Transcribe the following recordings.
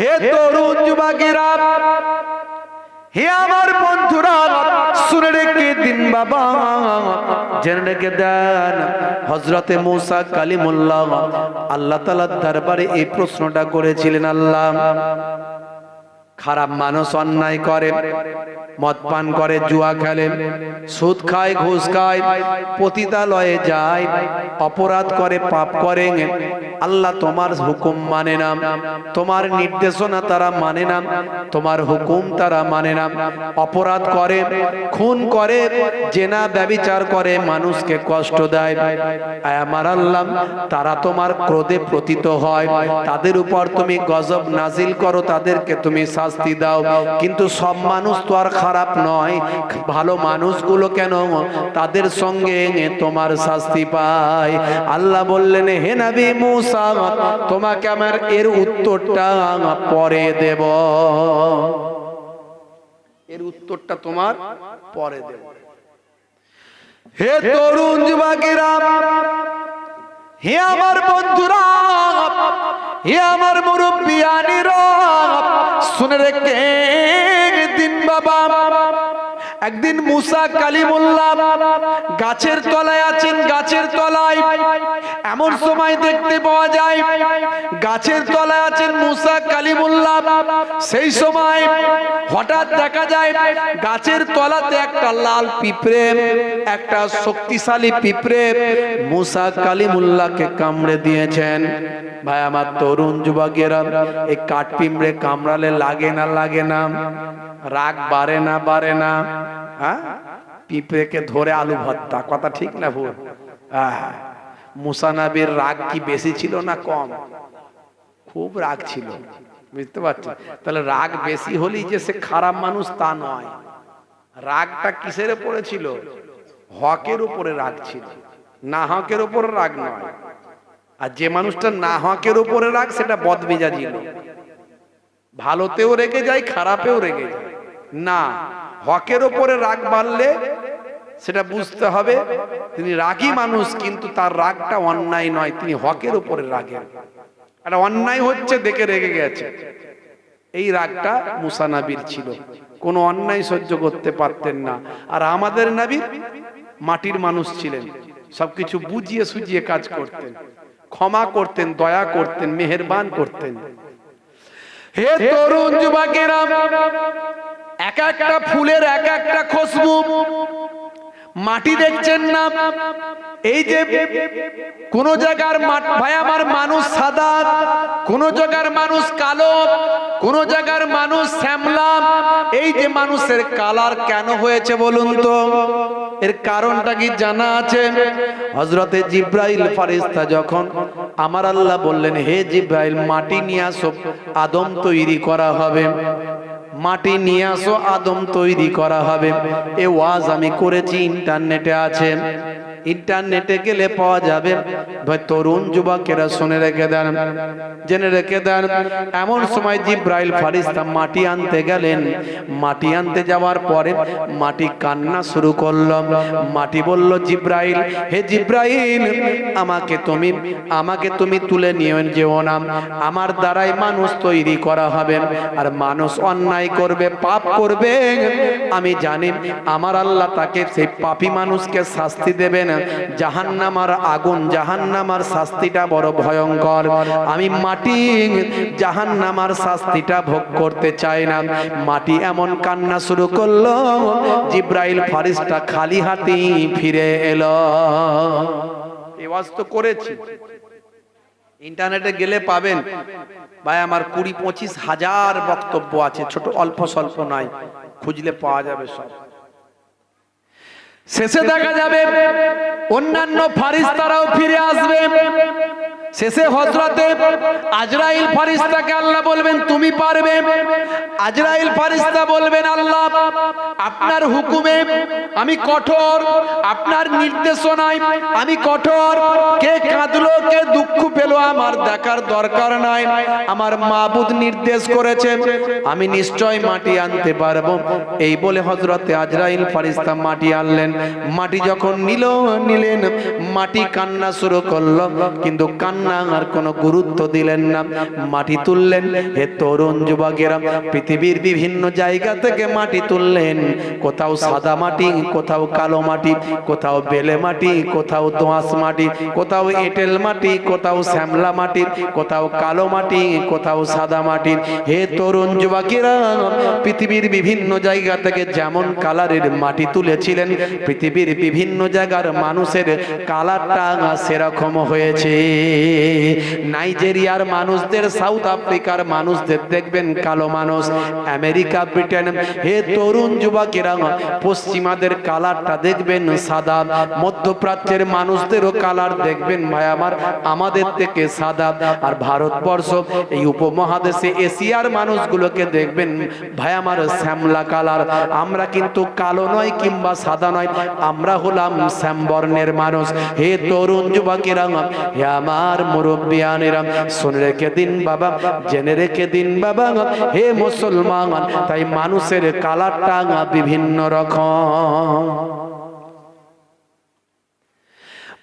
হে তরুণ যুবকেরা, হে আমার বন্ধুরা, শুনে রেখে দিন বাবা, জেনে রেখে দেন। হযরতে মুসা কালিমুল্লাহ আল্লাহ তাআলার দরবারে এই প্রশ্নটা করেছিলেন, আল্লাহ, খারাপ মানুষ অন্যায় করে, মদ পান করে, জুয়া খেলে, সুদ খায়, ঘুষ খায়, পতিতালয়ে যায়, অপরাধ করে, পাপ করে, আল্লাহ তোমার হুকুম মানে না, তোমার নির্দেশনা তারা মানে না, তোমার হুকুম তারা মানে না, অপরাধ করে, খুন করে, জেনা ব্যভিচার করে, মানুষকে কষ্ট দেয়, আমার আল্লাহ তারা তোমার ক্রোধে পতিত হয়, তাদের উপর তুমি গজব নাজিল করো, তাদেরকে তুমি শাস্তি দাও। কিন্তু সব মানুষ তো আর খারাপ নয়, ভালো মানুষগুলো কেন তাদের সঙ্গে তোমার শাস্তি পায়? আল্লাহ বললেন, হে নবী মুসা, তোমাকে আমার এর উত্তরটা পরে দেব, এর উত্তরটা তোমার পরে দেব। হে তরুণ যুবকেরা, হে আমার বন্ধুরা, হে আমার মুরব্বিয়ানেরা, শুনে রেখে দিন বাবা, একদিন মুসা কালিমুল্লাহ গাছের তলায় আছেন, গাছের তলায় এমন সময় দেখতে পাওয়া যায় গাছের তলায় আছেন মুসা কালিমুল্লাহ। সেই সময় হঠাৎ দেখা যায় গাছের তলাতে একটা লাল পিঁপড়ে, একটা শক্তিশালী পিঁপড়ে মুসা কালিমুল্লাহকে কামড়ে দিয়েছেন। ভাই আমার তরুণ যুবকেরা, এই কাঠ পিঁপড়ে কামড়ালে লাগে না লাগে না? রাগ বাড়ে না বাড়ে না? হ্যাঁ, পিঁপড়েকে ধরে আলু ভর্তা, কথা ঠিক না ভুল? মুসা নবীর রাগ কি বেশি ছিল না কম? খুব রাগ ছিল, বুঝতে পারছেন? তাহলে রাগ বেশি হলেই যে সে খারাপ মানুষ তা নয়। রাগটা কিসের উপরে ছিল? হকের উপরে রাগ ছিল, না হকের উপরে রাগ নয়। আর যে মানুষটা না হকের উপরে রাগ, সেটা বদমেজাজি লোক, ভালোতেও রেগে যায়, খারাপেও রেগে যায়। না, হকের উপরে রাগ বাড়লে সেটা বুঝতে হবে তিনি রাগী মানুষ, কিন্তু তার রাগটা অন্যায় নয়, তিনি হকের উপরে রাগেন। একটা অন্যায় হচ্ছে দেখে রেগে গেছে, এই রাগটা মুসা নবীর ছিল, কোনো অন্যায় সহ্য করতে পারতেন না। আর আমাদের নবী মাটির মানুষ ছিলেন, সবকিছু বুঝিয়ে সুঝিয়ে কাজ করতেন, ক্ষমা করতেন, দয়া করতেন, মেহেরবান করতেন। হে তরুণ যুবকেরা, এক একটা ফুলের এক একটা খুশবু, মাটি দেখছেন না? এই যে কোন জায়গার ভাই আমার মানুষ সাদা, কোন জায়গার মানুষ কালো, কোন জায়গার মানুষ শ্যামলা। এই যে মানুষের কালার কেন হয়েছে বলুন তো? এর কারণটা কি জানা আছে? হযরতে জিব্রাইল ফেরেশতা যখন আমার আল্লাহ বললেন, হে জিব্রাইল, মাটি নিয়ে আসো, আদম তৈরি করা হবে, মাটি নিয়ে আসো, আদম তৈরি করা হবে। এ ওয়াজ আমি করেছি, ইন্টারনেটে আছে, ইন্টারনেটে গেলে পাওয়া যাবে। ভাই তরুণ যুবকেরা শুনে রেখে দেন, জেনে রেখে দেন। এমন সময় জিব্রাইল ফেরেশতা মাটি আনতে গেলেন। মাটি আনতে যাওয়ার পরে মাটি কান্না শুরু করলো। মাটি বলল, জিব্রাইল, হে জিব্রাইল, আমাকে তুমি তুলে নিয়ে যেও না, আমার দ্বারাই মানুষ তৈরি করা হবে, আর মানুষ অন্যায় করবে, পাপ করবে। আমি জানি আমার আল্লাহ তাকে, সেই পাপী মানুষকে শাস্তি দেবেন, জাহান্নামের আগুন, জাহান্নামের শাস্তিটা বড় ভয়ঙ্কর। আমি মাটি জাহান্নামের শাস্তিটা ভোগ করতে চাই না। মাটি এমন কান্না শুরু করলো, জিব্রাইল ফেরেশতা খালি হাতে ফিরে এলো। এই ওয়াজ তো করেছি, ইন্টারনেটে গেলে পাবেন। ভাই আমার 20-25 হাজার বক্তব্য আছে, ছোট অল্প স্বল্প নাই, খুঁজলে পাওয়া যাবে সব। শেষে দেখা যাবে অন্যান্য ফেরেশতারাও ফিরে আসবে। শেষে হযরতে আজরাইল ফেরেশতাকে আল্লাহ বলবেন, তুমি পারবে। আজরাইল ফেরেশতা বলবেন, আল্লাহ, আপনার হুকুমে আমি কঠোর, আপনার নির্দেশনায় আমি কঠোর। কে কাঁদলো, কে দুঃখ পেল, আমার দেখার দরকার নাই, আমার মাবুদ নির্দেশ করেছে, আমি নিশ্চয় মাটি আনতে পারবো। এই বলে হযরতে আজরাইল ফেরেশতা মাটি আনলেন। মাটি যখন নিলেন, মাটি কান্না শুরু করলো, কিন্তু কান্না না, আর কোনো গুরুত্ব দিলেন না, মাটি তুললেন। হে তরুণ যুবকেরা, পৃথিবীর বিভিন্ন জায়গা থেকে মাটি তুললেন। কোথাও সাদা মাটি, কোথাও কালো মাটি, কোথাও বেলে মাটি, কোথাও দোআঁশ মাটি, কোথাও এঁটেল মাটি, কোথাও শ্যামলা মাটি, কোথাও কালো মাটি, কোথাও সাদা মাটি। হে তরুণ যুবকেরা, পৃথিবীর বিভিন্ন জায়গা থেকে যেমন কালারের মাটি তুলেছিলেন, পৃথিবীর বিভিন্ন জায়গার মানুষের কালারটা সেরকম হয়েছে। নাইজেরিয়ার মানুষদের, সাউথ আফ্রিকার মানুষদের দেখবেন কালো মানুষ, আমেরিকা, ব্রিটেন। হে তরুণ যুবকেরা, পশ্চিমাদের কালারটা দেখবেন সাদা, মধ্যপ্রাচ্যের মানুষদেরও কালার দেখবেন ভাই আমার আমাদের থেকে সাদা। আর ভারতবর্ষ এই উপমহাদেশে এশিয়ার মানুষগুলোকে দেখবেন ভাই আমার শ্যামলা কালার। আমরা কিন্তু কালো নয় কিংবা সাদা নয়, আমরা হলাম শ্যামবর্ণের মানুষ। হে তরুণ যুবকেরা, হে আমার মুরব্বিয়ানেরা, শুনে রেখে দিন বাবা, জেনে রেখে দিন বাবা, হে মুসলমান, তাই মানুষের কালারটা বিভিন্ন রকম।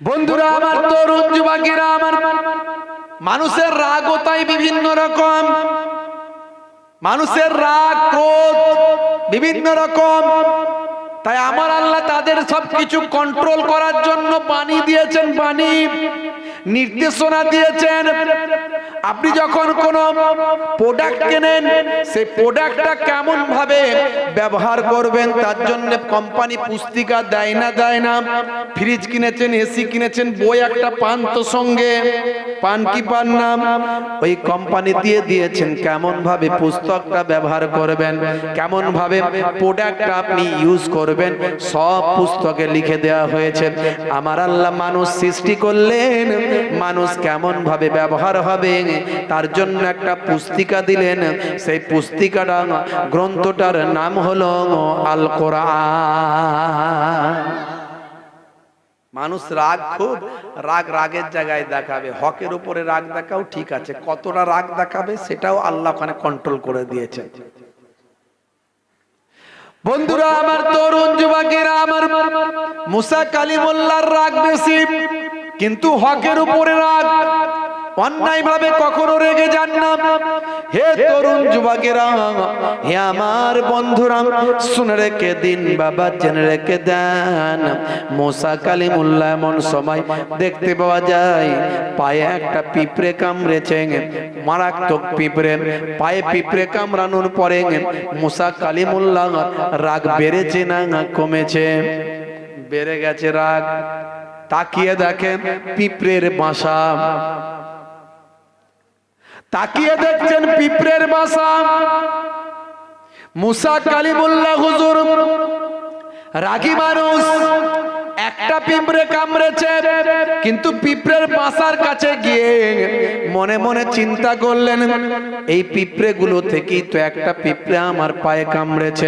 বন্ধুরা আমার, তরুণ যুবকেরা আমার, মানুষের রাগও তাই বিভিন্ন রকম, মানুষের রাগ ক্রোধ বিভিন্ন রকম। তাই আমার আল্লাহ তাদের সবকিছু কন্ট্রোল করার জন্য বাণী দিয়েছেন, বাণী নির্দেশনা দিয়েছেন। আপনি যখন কোন প্রোডাক্ট কেনেন, সেই প্রোডাক্টটা কেমন ভাবে ব্যবহার করবেন তার জন্য কোম্পানি পুস্তিকা দেয় না, দেয় না? ফ্রিজ কিনেছেন, এসি কিনেছেন, বই একটা পান তো সঙ্গে, পান কি পান না? ওই কোম্পানি দিয়ে দিয়েছেন কেমন ভাবে পুস্তকটা ব্যবহার করবেন, কেমন ভাবে প্রোডাক্টটা আপনি ইউজ করবেন, সব পুস্তকে লিখে দেওয়া হয়েছে। আমার আল্লাহ মানুষ সৃষ্টি করলেন, মানুষ কেমন ভাবে ব্যবহার হবে তার জন্য একটা পুস্তিকা দিলেন। সেই পুস্তিকাটা, গ্রন্থটার নাম হলো আল কোরআন। মানুষ রাগ, খুব রাগ, রাগের জায়গায় দেখাবে, হকের উপরে রাগ দেখাও ঠিক আছে, কতটা রাগ দেখাবে সেটাও আল্লাহ ওখানে কন্ট্রোল করে দিয়েছে। বন্ধুরা আমার, তরুণ যুবকেরা আমার, মুসা কালিমুল্লাহর রাগ বেশি, কিন্তু হকের উপরে রাগ, অন্যায় ভাবে কখনো রেগে যান না। হে তরুণ যুবকেরা, হে আমার বন্ধুরা, শুনে রেখে দিন বাবা, জেনে রেখে দেন, মুসা কালিমুল্লাহ এমন সময় দেখতে পাওয়া যায় পায়ে একটা পিঁপড়ে কামড়েছে, মারাত্মক পিঁপড়ে। পায়ে পিঁপড়ে কামড়ানোর পরে মুসা কালিমুল্লাহ রাগ বেড়েছে না কমেছে? বেড়ে গেছে রাগ। তাকিয়ে দেখেন পিঁপড়ের বাসা, তাকিয়ে দেখছেন পিঁপড়ের বাসা। মুসা কালিমুল্লাহ হুজুর রাগী মানুষ, একটা পিঁপড়ে কামড়েছে, কিন্তু পিঁপড়ের বাসার কাছে গিয়ে মনে মনে চিন্তা করলেন, এই পিঁপড়ে গুলো থেকেই তো একটা পিঁপড়ে আমার পায়ে কামড়েছে,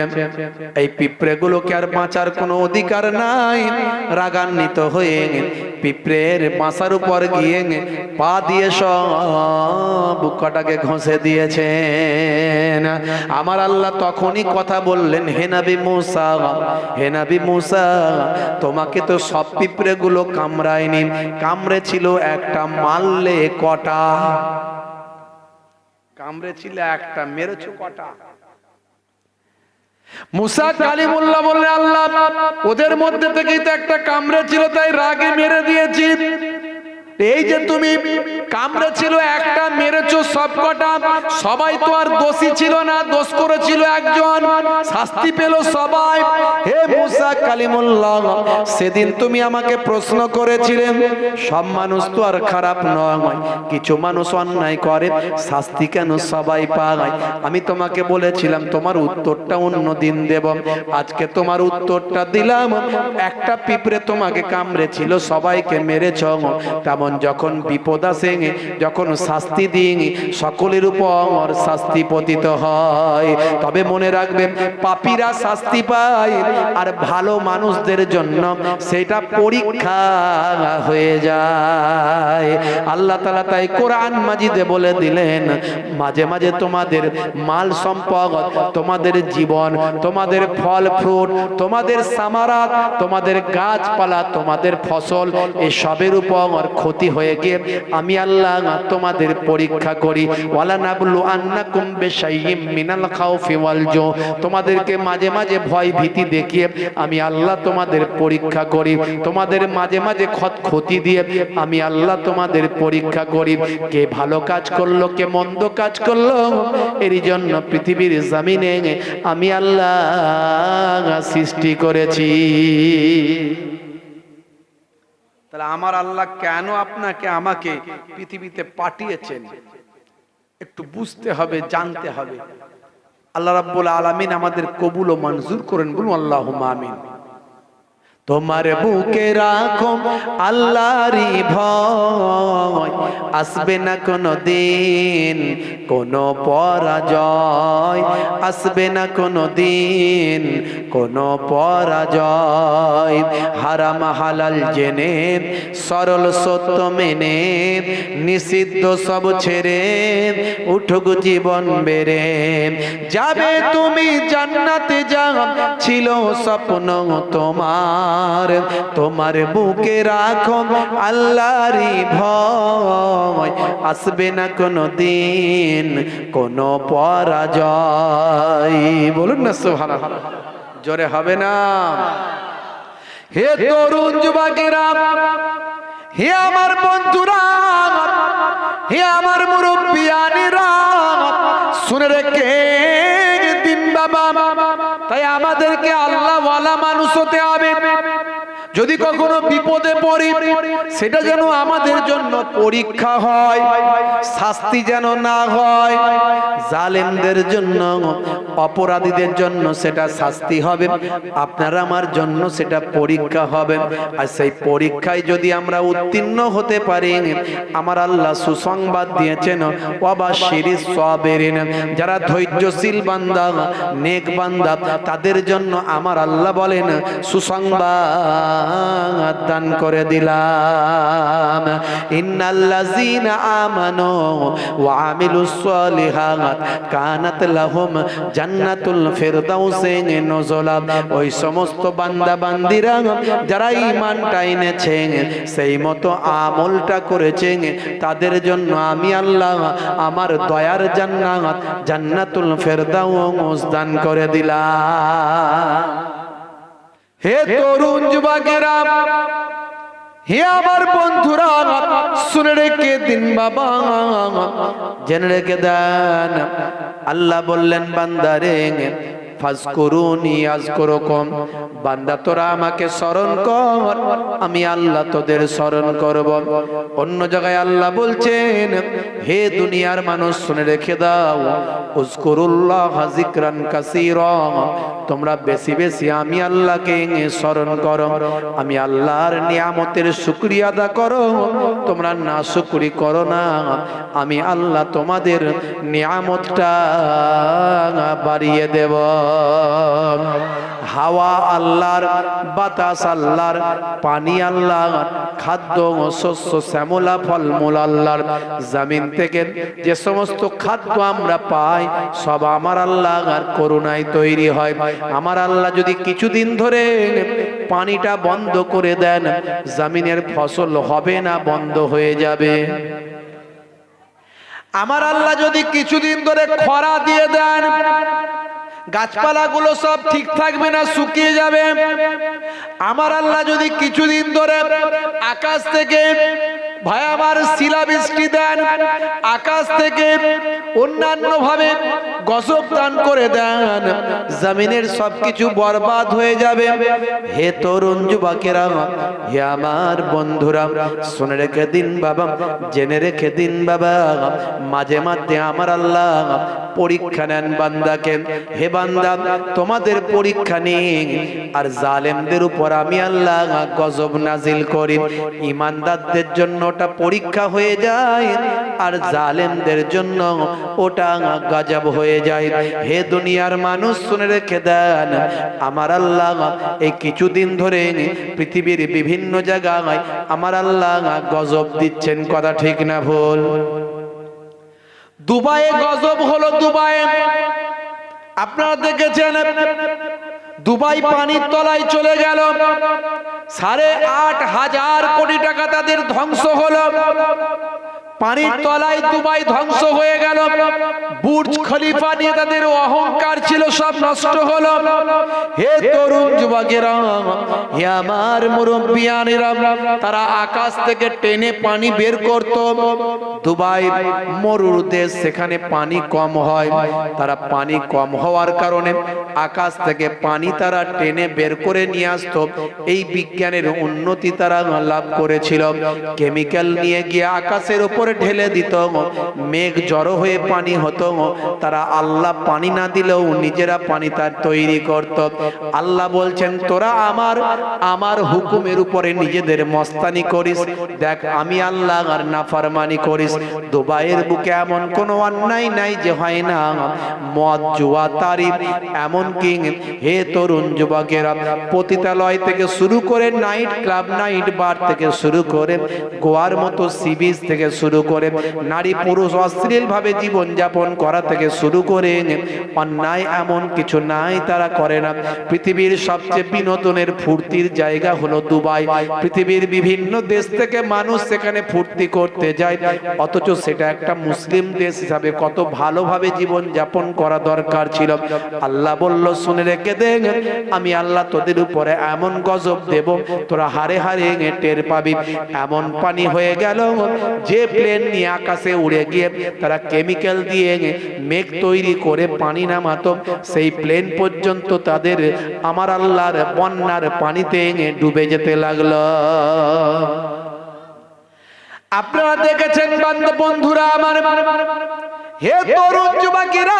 এই পিঁপড়ে গুলোকে আর বাঁচার কোনো অধিকার নাই। রাগান্বিত হয়ে পিঁপড়ের বাসার উপর গিয়ে পা দিয়ে সব কটাকে ঘষে দিয়েছেন। আমার আল্লাহ তখনই কথা বললেন, হে নবী মুসা, হে নবী মুসা, তোমাকে তো সব পিঁপড়ে গুলো কামড়ায়নি, কামড়েছিল একটা, মারলে কটা? কামড়েছিল একটা, মেরেছো কটা? মুসা কালিমুল্লাহ বললেন, আল্লাহ ওদের মধ্যে থেকেই তো একটা কামড়েছিল, তাই রাগে মেরে দিয়েছি। এই যে তুমি কামড়েছিল একটা, মেরেছো সব কটা, সবাই তো আর দোষী ছিল না, দোষ করেছিল একজন, শাস্তি পেল সবাই। হে মুসা কালিমুল্লাহ, সেদিন তুমি আমাকে প্রশ্ন করেছিলেন, সব মানুষ তো আর খারাপ নয়, কিছু মানুষ অন্যায় করে, শাস্তি কেন সবাই পায়? আমি তোমাকে বলেছিলাম তোমার উত্তরটা অন্য দিন দেব, আজকে তোমার উত্তরটা দিলাম। একটা পিঁপড়ে তোমাকে কামড়েছিল, সবাইকে মেরেছ, তেমন যখন বিপদ আসে, যখন শাস্তি দিই, সকলের উপর শাস্তি পতিত হয়। তবে মনে রাখবে, পাপীরা শাস্তি পায়, আর ভালো মানুষদের জন্য সেটা পরীক্ষা হয়ে যায়। আল্লাহ তাআলা তাই কোরআন মাজিদে বলে দিলেন, মাঝে মাঝে তোমাদের মাল সম্পদ, তোমাদের জীবন, তোমাদের ফল ফ্রুট, তোমাদের সামারাত, তোমাদের গাছপালা, তোমাদের ফসল, এসবের উপর ক্ষতি ক্ষতি হয়ে গিয়ে আমি আল্লাহ তোমাদের পরীক্ষা করি। ওয়ালা নাবলু আন্নাকুম বিশাইইম মিনাল খাউফি ওয়াল জু, তোমাদেরকে মাঝে মাঝে ভয় ভীতি দেখিয়ে আমি আল্লাহ তোমাদের পরীক্ষা করি। তোমাদের মাঝে মাঝে ক্ষতি দিয়ে আমি আল্লাহ তোমাদের পরীক্ষা করি। কে ভালো কাজ করলো, কে মন্দ কাজ করলো, এর জন্য পৃথিবীর জমিনে আমি আল্লাহ সৃষ্টি করেছি। তাহলে আমার আল্লাহ কেন আপনাকে আমাকে পৃথিবীতে পাঠিয়েছেন একটু বুঝতে হবে, জানতে হবে। আল্লাহ রাব্বুল আলামিন আমাদের কবুল ও মঞ্জুর করেন, বলুন আল্লাহুম্মা আমিন। তোমার বুকে রাখো আল্লাহরই ভয়, আসবে না কোনো দিন কোনো পরাজয়, আসবে না কোনো দিন কোনো পরাজয়। হারাম হালাল জেনে সরল সত্য মেনে নিষিদ্ধ সব ছেড়ে উঠুক জীবন বেড়ে যাবে তুমি জান্নাতে, যা ছিল স্বপ্ন তোমার। তোমার বুকে রাখো আল্লাহরই ভয়, আসবে না কোনো দিন কোনো পরাজয়। বলুন না সুবহানাল্লাহ, জোরে হবে না? হে তরুণ যুবকেরা, হে আমার বন্ধুরা, হে আমার মুরব্বিয়ানেরা, শুনে রেখে দিন বাবা। তাই আমাদেরকে আল্লাহ ওয়ালা মানুষ হতে হবে। যদি কখনো বিপদে পড়ি, সেটা যেন আমাদের জন্য পরীক্ষা হয়, শাস্তি যেন না হয়। জালেমদের জন্য, অপরাধীদের জন্য সেটা শাস্তি হবে, আপনার আমার জন্য সেটা পরীক্ষা হবে। আর সেই পরীক্ষায় যদি আমরা উত্তীর্ণ হতে পারি, আমার আল্লাহ সুসংবাদ দিয়েছেন, ওয়াবাশশিরিস সাবিরিন, যারা ধৈর্যশীল বান্দা, নেক বান্দা, তাদের জন্য আমার আল্লাহ বলেন সুসংবাদ দান করে দিলাম। ইন্নাল্লাযীনা আমানু ওয়া আমিলুস সালিহাত কানাত লাহুম জান্নাতুল ফিরদাউসি নুজুলা। ওই সমস্ত বান্দা বান্দিরা যারা ঈমানটা এনেছে, সেই মতো আমলটা করেছে, তাদের জন্য আমি আল্লাহ আমার দয়ার জান্নাত জান্নাতুল ফিরদাউস দান করে দিলাম। হে তরুণ যুবকেরা, হে আমার বন্ধুরা, শুনে রেখে দিন বাবা, জেনে রেখে দেন। আল্লাহ বললেন বান্দারে ফাজকুরুনি আযকুরুকুম, বান্দা তোরা আমাকে স্মরণ কর, আমি আল্লাহ তোদের স্মরণ করব। অন্য জায়গায় আল্লাহ বলছেন, হে দুনিয়ার মানুষ শুনে রেখে দাও, উযকুরুল্লাহ যিকরান কাসীরা, তোমরা বেশি বেশি আমি আল্লাহকে স্মরণ করো, আমি আল্লাহর নিয়ামতের শুকরিয়া আদা করো, তোমরা নাশুকরি করো না। আমি আল্লাহ তোমাদের নিয়ামতটা বাড়িয়ে দেব। হাওয়া আল্লাহর, বাতাস আল্লাহর, পানি আল্লাহর, খাদ্য শস্য শ্যামলা ফলমূল আল্লাহর। জমিন থেকে যে সমস্ত খাদ্য আমরা পাই সব আমার আল্লাহর করুণায় তৈরি হয়। আমার আল্লাহ যদি কিছুদিন ধরে পানিটা বন্ধ করে দেন, জমিনের ফসল হবে না, বন্ধ হয়ে যাবে। আমার আল্লাহ যদি কিছুদিন ধরে খরা দিয়ে দেন, গাছপালাগুলো সব ঠিক থাকবে না, শুকিয়ে যাবে। আমার আল্লাহ যদি কিছুদিন ধরে আকাশ থেকে ভয়াবহ শিলাবৃষ্টি দেন, আকাশ থেকে অন্যান্য ভাবে গজব দান করে দেন, জমিনের সবকিছু বরবাদ হয়ে যাবে। হে তরুণ যুবকেরা, হে আমার বন্ধুরা, শুনে রেখে দিন বাবা, জেনে রেখে দিন বাবা, মাঝে মাঝে আমার আল্লাহ পরীক্ষা নেন বান্দাকে। হে বান্দা, তোমাদের পরীক্ষা নিন, আর জালেমদের উপর আমি আল্লাহ গজব নাজিল করি। ঈমানদারদের জন্য ওটা পরীক্ষা হয়ে যায়, আর জালেমদের জন্য ওটা গজব হয়ে যায়। হে দুনিয়ার মানুষ শুনে রেখে দেন, আমার আল্লাহ এই কিছুদিন ধরে পৃথিবীর বিভিন্ন জায়গায় আমার আল্লাহ গজব দিচ্ছেন। কথা ঠিক না ভুল? দুবাইয়ে গজব হলো, দুবাইয়ে আপনারা দেখেছেন, দুবাই পানির তলায় চলে গেল, 8,500 কোটি টাকা তাদের ধ্বংস হলো। পানির তলায় দুবাই ধ্বংস হয়ে গেল। বুর্জ খলিফা নিয়ে তাদের অহংকার ছিল, সব নষ্ট হলো। হে তরুণ যুবকেরা, হে আমার মুরব্বিয়ানেরা, তারা আকাশ থেকে টেনে পানি বের করত। দুবাই মরুর দেশ, সেখানে পানি কম হয়। তারা পানি কম হওয়ার কারণে আকাশ থেকে পানি তারা টেনে বের করে নিয়ে আসতো। এই বিজ্ঞানের উন্নতি তারা লাভ করেছিল। কেমিক্যাল নিয়ে গিয়ে আকাশের উপর ঢেলে দিত, মেঘ জড়ো হয়ে পানি হতো। তারা আল্লাহ পানি না দিলেও নিজেরা পানি তার তৈরি করত। আল্লাহ বলছেন, তোরা আমার হুকুমের উপরে নিজেদের মস্তানি করিস, দেখ আমি আল্লাহ আর নাফরমানি করিস। দুবাইয়ের বুকে এমন কোনো অন্যায় নাই যে হয় না। মদ, জুয়া, তারিফ, এমন কি হে তরুণ যুবকেরা, পতিতালয় থেকে শুরু করে নাইট ক্লাব, নাইট বার থেকে শুরু করে গোয়ার মতো সি বিচ থেকে শুরু করে নারী পুরুষ অশ্লীল ভাবে জীবন যাপন করা থেকে শুরু করে অন্যায় এমন কিছু নাই তারা করে না। পৃথিবীর সবচেয়ে বিনোদনের ফুর্তির জায়গা হলো দুবাই। পৃথিবীর বিভিন্ন দেশ থেকে মানুষ সেখানে ফুর্তি করতে যায়, অথচ সেটা একটা মুসলিম দেশ হিসাবে কত ভালোভাবে জীবন যাপন করা দরকার ছিল। আল্লাহ বলল, শুনে রেখে দে, আমি আল্লাহ তোদের উপরে এমন গজব দেব, তোরা হারে হারে টের পাবি। এমন পানি হয়ে গেল যে প্লেন নিয়ে আকাশে উড়ে গিয়ে তারা কেমিক্যাল দিয়ে মেঘ তৈরি করে পানি নামাতো, সেই প্লেন পর্যন্ত তাদের আমার আল্লাহর বন্যার পানিতে ডুবে যেতে লাগলো। আপনারা দেখেছেন বন্ধুরা আমার, হে তরুণ যুবকেরা,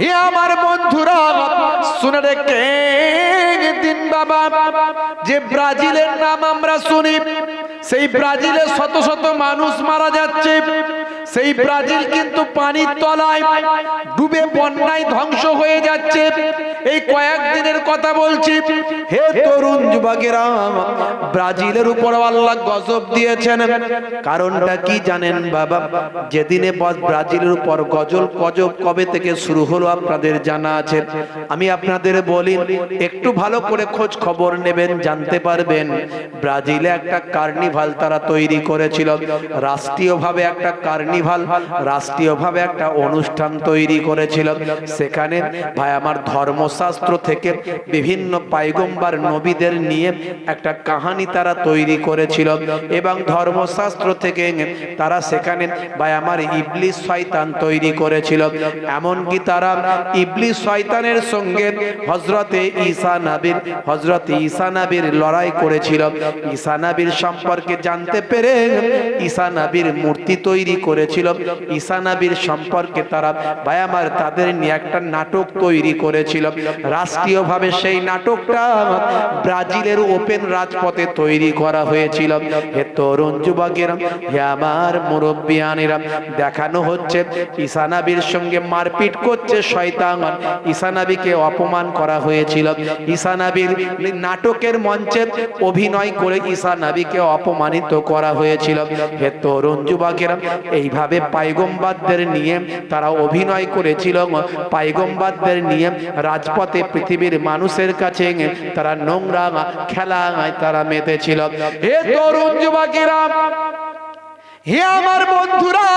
হে আমার বন্ধুরা, শুনে রেখে দিন বাবা, যে ব্রাজিলের নাম আমরা শুনি, সেই ব্রাজিলে শত শত মানুষ মারা যাচ্ছে। সেই ব্রাজিল কিন্তু পানির তলায় ডুবে বন্যায় ধ্বংস হয়ে যাচ্ছে। এই কয়েকদিনের কথা বলছি। হে তরুণ যুবকেরা, ব্রাজিলের উপর আল্লাহ গজব দিয়েছেন। কারণটা কি জানেন বাবা? যেদিনে ব্রাজিলের উপর গজব কবে থেকে শুরু হলো আপনাদের জানা আছে? আমি আপনাদের বলি, একটু ভালো করে খোঁজ খবর নেবেন, জানতে পারবেন। ব্রাজিলে একটা কার্নিভাল তারা তৈরি করেছিল, রাষ্ট্রীয়ভাবে একটা কার্নিভাল, রাষ্ট্রীয়ভাবে একটা অনুষ্ঠান তৈরি করেছিল। সেখানে ভাই আমার ধর্মশাস্ত্র থেকে বিভিন্ন পয়গম্বর নবীদের নিয়ে একটা কাহিনী তারা তৈরি করেছিল, এবং ধর্মশাস্ত্র থেকে তারা সেখানে ভাই আমার ইবলিস শয়তান তৈরি করেছিল। এমনকি তারা ইবলিস শয়তানের সঙ্গে হযরতে ঈসা নবীর লড়াই করেছিল। ঈসা নবীর সম্পর্কে জানতে পেরে ঈসা নবীর মূর্তি তৈরি করেছিল। ঈসা নবীর সম্পর্কে তারা ভাই আমার তাদের নিয়ে একটা নাটক তৈরি করেছিল। রাষ্ট্রীয়ভাবে সেই নাটকটা ব্রাজিলের ওপেন রাজপথে তৈরি করা হয়েছিল। হে তরুণ যুবকেরা, হে আমার মুরব্বিয়ানেরা, দেখানো হচ্ছে ঈসা নবীর সঙ্গে মারপিট করছে শয়তান। ঈসা নবীকে অপমান করা হয়েছিল। ঈসা নবীর নাটকের মঞ্চে অভিনয় করে ঈসা নবীকে অপমানিত করা হয়েছিল। হে তরুণ যুবকেরা, এইভাবে পয়গম্বরদের নিয়ে তারা অভিনয় করেছিল। পয়গম্বরদের নিয়ে রাজপথে পৃথিবীর মানুষের কাছে তারা নোংরা খেলায় তারা মেতেছিল। হে তরুণ যুবকেরা, হে আমার বন্ধুরা,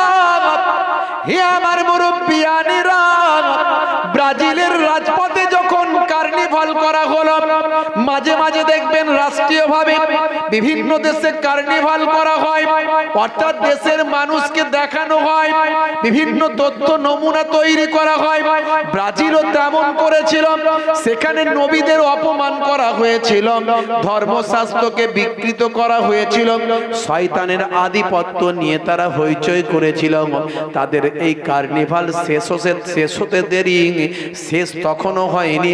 হে আমার মুরব্বিয়ানেরা, ব্রাজিলের রাজপথে যখন কার্নিভাল করা হলো, মাঝে মাঝে দেখবেন রাষ্ট্রীয়ভাবে বিভিন্ন দেশে কার্নিভাল করা হয়, অর্থাৎ দেশের মানুষকে দেখানো হয়, বিভিন্ন তথ্য নমুনা তৈরি করা হয়। ব্রাজিলও তেমন করেছিল। সেখানে নবীদের অপমান করা হয়েছিল, ধর্মশাস্ত্রকে বিকৃত করা হয়েছিল, শয়তানের আধিপত্য নিয়ে তারা হইচই করেছিল। তাদের এই কার্নিভাল শেষ হতে দেরি, শেষ তখনও হয়নি।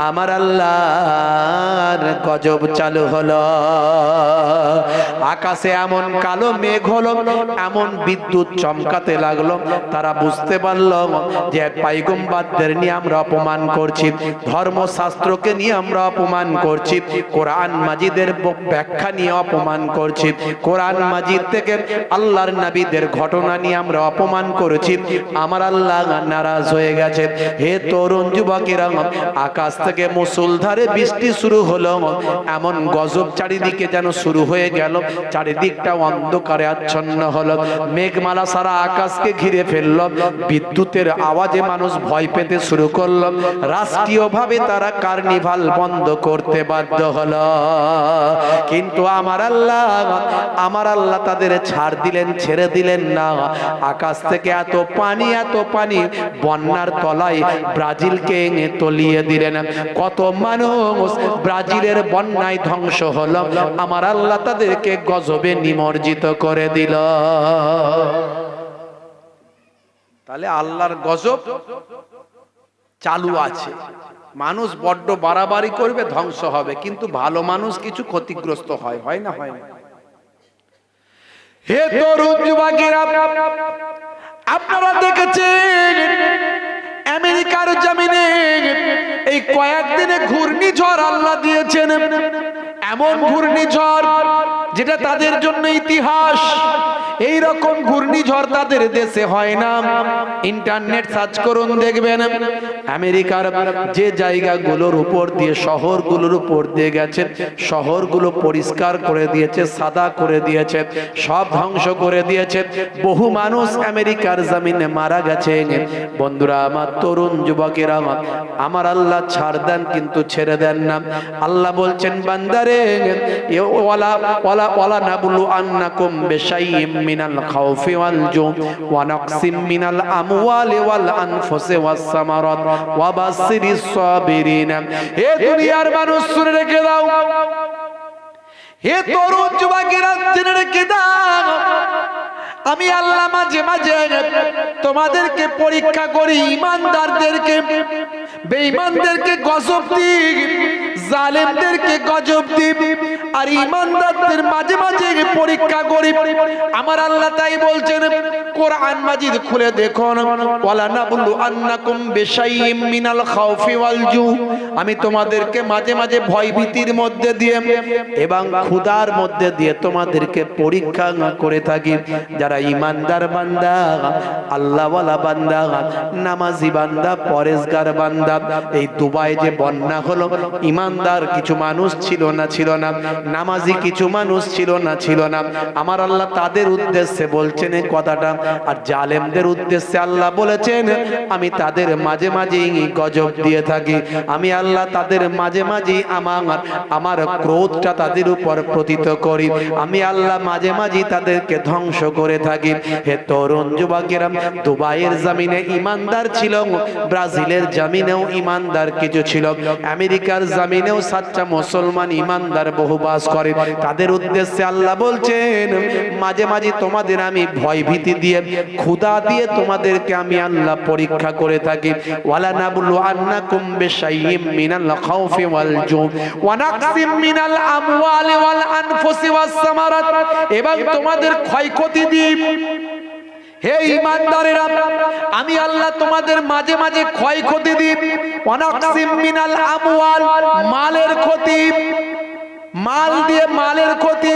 আমার আল্লাহ আল্লাহর গজব চালু হলো। আকাশে এমন কালো মেঘ হলো, এমন বিদ্যুৎ চমকাতে লাগলো, তারা বুঝতে পারলো যে পয়গম্বরদের নিয়ে আমরা অপমান করছি, ধর্মশাস্ত্রকে নিয়ে আমরা অপমান করছি, কোরআন মাজিদের ব্যাখ্যা নিয়ে অপমান করছি, কোরআন মাজিদ থেকে আল্লাহর নবীদের ঘটনা নিয়ে আমরা অপমান করেছি। আমার আল্লাহ নারাজ হয়ে গেছে। হে তরুণ যুবকেরা, আকাশ থেকে মুষলধারে বৃষ্টি শুরু হলো, এমন গজব চারিদিকে যেন শুরু হয়ে গেল, চারিদিকটা অন্ধকারে আচ্ছন্ন হলো, মেঘমালা সারা আকাশকে ঘিরে ফেললো, বিদ্যুতের আওয়াজে মানুষ ভয় পেতে শুরু করলো, রাষ্ট্রীয়ভাবে তারা কার্নিভাল বন্ধ করতে বাধ্য হলো। কিন্তু আমার আল্লাহ তাদের ছাড় দিলেন, ছেড়ে দিলেন না। আকাশ থেকে এত পানি বন্যার তলায় ব্রাজিলকে তলিয়ে দিলেন। কত মানুষ ব্রাজিলের বন্যায় ধ্বংস হলো, আমার আল্লাহ তাদেরকে গজবে নিমজ্জিত করে দিল। তাহলে আল্লাহর গজব চালু আছে। মানুষ বড্ড বাড়াবাড়ি করবে, ধ্বংস হবে, কিন্তু ভালো মানুষ কিছু ক্ষতিগ্রস্ত হয় না? হয় না? হে তরুণ যুবকেরা, আপনারা দেখেছেন আমেরিকার জমিনে এই কয়েকদিনে ঘূর্ণিঝড় আল্লাহ দিয়েছেন, এমন ঘূর্ণিঝড় যেটা তাদের জন্য ইতিহাস। এই রকম ঘূর্ণিঝড় তাদের দেশে হয় না। ইন্টারনেট সার্চ করুন, দেখবেন আমেরিকার যে জায়গাগুলোর উপর দিয়ে, শহরগুলোর উপর দিয়ে গেছে, শহরগুলো পরিষ্কার করে দিয়েছে, সাদা করে দিয়েছে, সব ধ্বংস করে দিয়েছে। বহু মানুষ আমেরিকার জমিনে মারা গেছে। বন্ধুরা আমার, তরুণ যুবকেরা, আমার আল্লাহ ছাড় দেন কিন্তু ছেড়ে দেন না। আল্লাহ বলছেন, বান্দারে ওয়ালা নাবলু আন্নাকুম বিশাইইম মিনাল খাউফি ওয়াল জু ওয়া নাকসিম মিনাল আমওয়ালি ওয়াল আনফুসি ওয়াস সামারাত ওয়া বাশশিরিস সাবিরিন। হে দুনিয়ার মানুষ, শুনে রেখে দাও, হে তরুণ যুবকেরা জেনে রেখে দাও, আমি আল্লাহ মাঝে মাঝে তোমাদেরকে পরীক্ষা করি, ঈমানদারদেরকে, বেঈমানদেরকে গজব দিই, জালেমদেরকে গজব দিই, আর ঈমানদারদের মাঝে মাঝে পরীক্ষা করি। আমার আল্লাহ তাই বলছেন, কোরআন মাজিদ খুলে দেখুন, ওয়ালা নাবলু আন্নাকুম বিশাইইম মিনাল খাউফি ওয়াল জু, আমি তোমাদেরকে মাঝে মাঝে ভয় ভীতির মধ্যে দিয়ে এবং ক্ষুধার মধ্যে দিয়ে তোমাদেরকে পরীক্ষা করে থাকি। যারা ঈমানদার বান্দা, আল্লাহওয়ালা বান্দা, নামাজি বান্দা, পরেশগার বান্দা, এই দুবাই যে বন্যা হলো, ঈমানদার কিছু মানুষ ছিল না, নামাজি কিছু মানুষ ছিল না। আমার আল্লাহ তাদের উদ্দেশ্যে বলছেন এই কথাটা, আর জালেমদের উদ্দেশ্যে আল্লাহ বলেছেন, আমি তাদের মাঝে মাঝেই গজব দিয়ে থাকি, আমি আল্লাহ তাদের মাঝে মাঝেই আমার ক্রোধটা তাদের উপর পতিত করি, আমি আল্লাহ মাঝে মাঝেই তাদেরকে ধ্বংস করে থাকি। হে তরুণ যুবকেরা, দুবাইয়ের জমিনে ঈমানদার ছিল, ব্রাজিলের জমিনেও ঈমানদার কিছু ছিল, আমেরিকার জমিনেও সাচ্চা মুসলমান ঈমানদার বহু বাস করে। তাদের উদ্দেশ্যে আল্লাহ বলছেন, মাঝে মাঝে তোমাদের আমি ভয় ভীতি দিয়ে, ক্ষুধা দিয়ে তোমাদেরকে আমি আল্লাহ পরীক্ষা করে থাকি। ওয়ালা নাবলু আন্নাকুম বিশাইইম মিনাল খাউফি ওয়াল জু ওয়া নাকসিম মিনাল আমওয়ালি ওয়াল আনফুসি ওয়াস সামারাত, এবং তোমাদের ক্ষয়ক্ষতি দিই। হে ঈমানদারেরা, আমি আল্লাহ তোমাদের মাঝে মাঝে ক্ষয়ক্ষতি দিই। ওয়া নাকসিম মিনাল আমওয়াল, মালের ক্ষতি, মাল দিয়ে মালের ক্ষতি,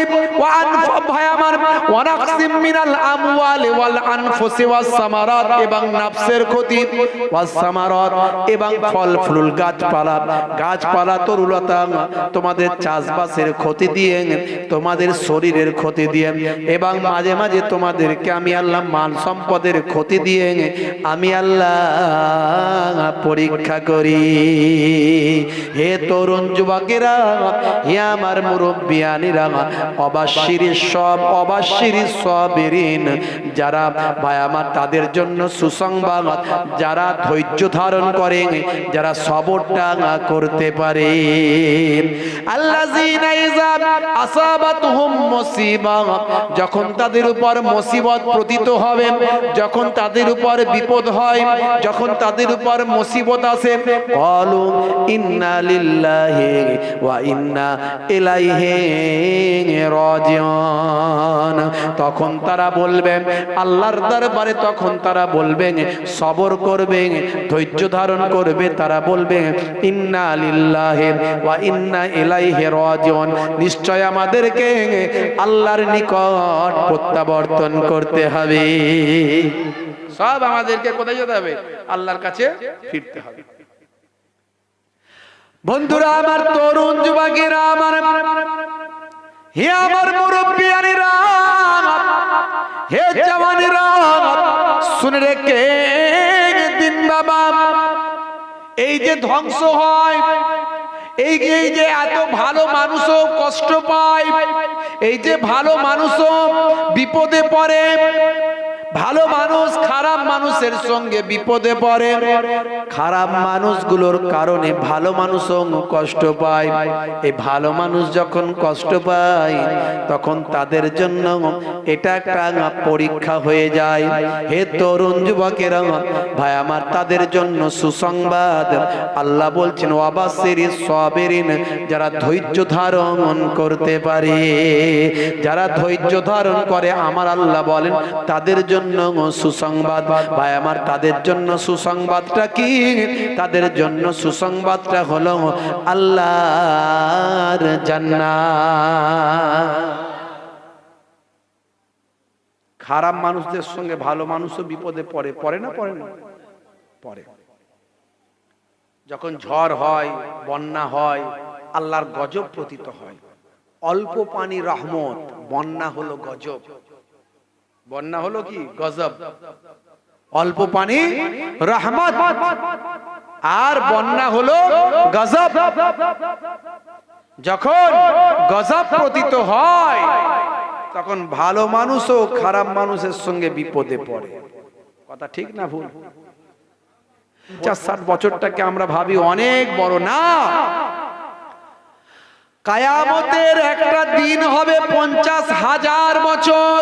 ভাই আমার, ওয়া নাকসিম মিনাল আমওয়ালি ওয়াল আনফুসি ওয়াস সামারাত, এবং নফসের ক্ষতি, ওয়াস সামারাত, এবং ফল ফুল গাছপালা তরুলতা, তোমাদের চাষবাসের ক্ষতি দিয়ে, তোমাদের শরীরের ক্ষতি দিয়ে, এবং মাঝে মাঝে তোমাদেরকে আমি আল্লাহ মাল সম্পদের ক্ষতি দিয়ে আমি আল্লাহ পরীক্ষা করি। হে তরুণ যুবকেরা, হে আমার মুরব্বিয়ানিরা, অবাশশিরিস সাবিরিন, যারা ভাই আমার, তাদের জন্য সুসংবাদ, যারা ধৈর্য ধারণ করে, যারা সবরটা করতে পারে। আল্লাযীনা ইযা আসাবাতুহুম মুসিবা, যখন তাদের উপর মুসিবত পতিত হবে, যখন তাদের উপর বিপদ হয়, যখন তাদের উপর মুসিবত মুসিবত আসে, ক্বালু ইন্না লিল্লাহি ওয়া ইন্না ইলাইহি রাজিউন, তখন তারা বলবেন আল্লাহর দরবারে, তখন তারা বলবেন সবর করবে, ধৈর্য ধারণ করবে, তারা বলবে ইন্না লিল্লাহি ওয়া ইন্না ইলাইহি রাজিউন, নিশ্চয় আমাদেরকে আল্লাহর নিকট প্রত্যাবর্তন করতে হবে। সব আমাদেরকে কোথায় যেতে হবে? আল্লাহর কাছে ফিরতে হবে। বন্ধুরা আমার, তরুণ যুবকেরা আমার, হে আমার মুরব্বিয়ানেরা, হে জওয়ানেরা, শুনে রেখে দিন বাবা, এই যে ধ্বংস হয়, এই যে এত ভালো মানুষও কষ্ট পায়, এই যে ভালো মানুষও বিপদে পড়ে, ভালো মানুষ খারাপ মানুষের সঙ্গে বিপদে পড়ে, খারাপ মানুষগুলোর কারণে ভালো মানুষও কষ্ট পায়। এই ভালো মানুষ যখন কষ্ট পায় তখন তাদের জন্য এটা একটা পরীক্ষা হয়ে যায়। হে তরুণ যুবকেরা ভাই আমার, তাদের জন্য সুসংবাদ। আল্লাহ বলছেন ওয়াবাসিরিস সাবিরিন, যারা ধৈর্য ধারণ করতে পারে, যারা ধৈর্য ধারণ করে, আমার আল্লাহ বলেন তাদের জন্য সুসংবাদ। ভাই আমার, তাদের জন্য সুসংবাদটা কি? তাদের জন্য সুসংবাদটা হলো আল্লাহর জান্নাত। খারাপ মানুষদের সঙ্গে ভালো মানুষও বিপদে পড়ে, পড়ে না? পড়ে না? পড়ে। যখন ঝড় হয়, বন্যা হয়, আল্লাহর গজব পতিত হয়। অল্প পানি রহমত, বন্যা হলো গজব। বন্যা হলো কি? গজব। অল্প পানি রহমত আর বন্যা হলো গজব। যখন গজব পতিত হয় তখন ভালো মানুষও খারাপ মানুষের সঙ্গে বিপদে পড়ে। কথা ঠিক না ভুল? 50-60 বছরটাকে আমরা ভাবি অনেক বড়, না। কিয়ামতের একটা দিন হবে 50,000 বছর।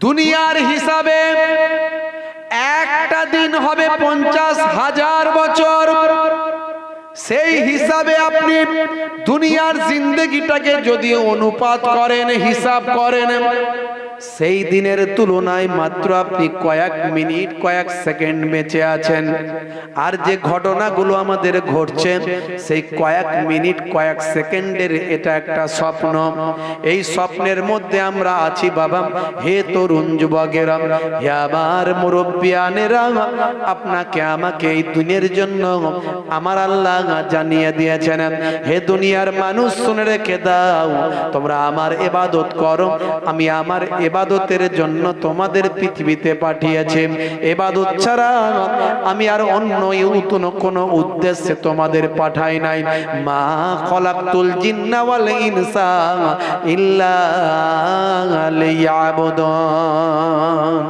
দুনিয়ার হিসাবে একটা দিন হবে 50,000 বছর। সেই হিসাবে আপনি দুনিয়ার জিন্দেগিটাকে যদি অনুপাত করেন, হিসাব করেন, সেই দিনের তুলনায় মাত্র আপনি কয়েক মিনিট, কয়েক সেকেন্ড বেঁচে আছেন। আর যে ঘটনাগুলো আমাদের ঘটছে, সেই কয়েক মিনিট, কয়েক সেকেন্ডের এটা একটা স্বপ্ন। এই স্বপ্নের মধ্যে আমরা আছি বাবা। হে তরুণ যুবকেরা, হে আমার মুরব্বিয়ানেরা, আপনাকে আমাকে এই দুনিয়ার জন্য আমার আল্লাহ জানিয়ে দিয়েছেন। হে দুনিয়ার মানুষ, শুনে রেখে দাও, তোমরা আমার ইবাদত করো, আমি আমার ইবাদতের জন্য তোমাদের পৃথিবীতে পাঠিয়েছি। ইবাদত ছাড়া আমি আর অন্য কোনো উদ্দেশ্যে তোমাদের পাঠাই নাই। মা খলাকতুল জিন্না ওয়াল ইনসা ইল্লা লিয়াবুদুন,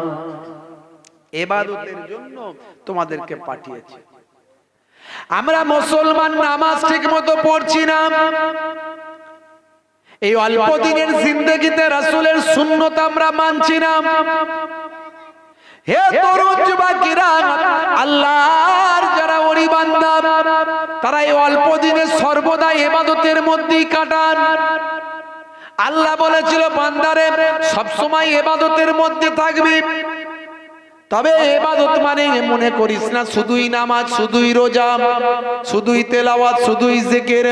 ইবাদতের জন্য তোমাদেরকে পাঠিয়েছি। আমরা মুসলমান নামাজ ঠিকমতো পড়ছি না। এই অল্প দিনের জিন্দেগিতে রাসূলের সুন্নাত আমরা মানছি না। হে তরুণ যুবকেরা, আল্লাহর যারা ওলি বান্দা, তারা এই অল্প দিনে সর্বদা ইবাদতের মধ্যেই কাটান। আল্লাহ বলেছিল বান্দারে সব সময় ইবাদতের মধ্যে থাকবি। তবে ইবাদত মানে মনে করিস না শুধুই নামাজ, শুধুই রোজা, শুধুই তেলাওয়াত, শুধুই জিকির।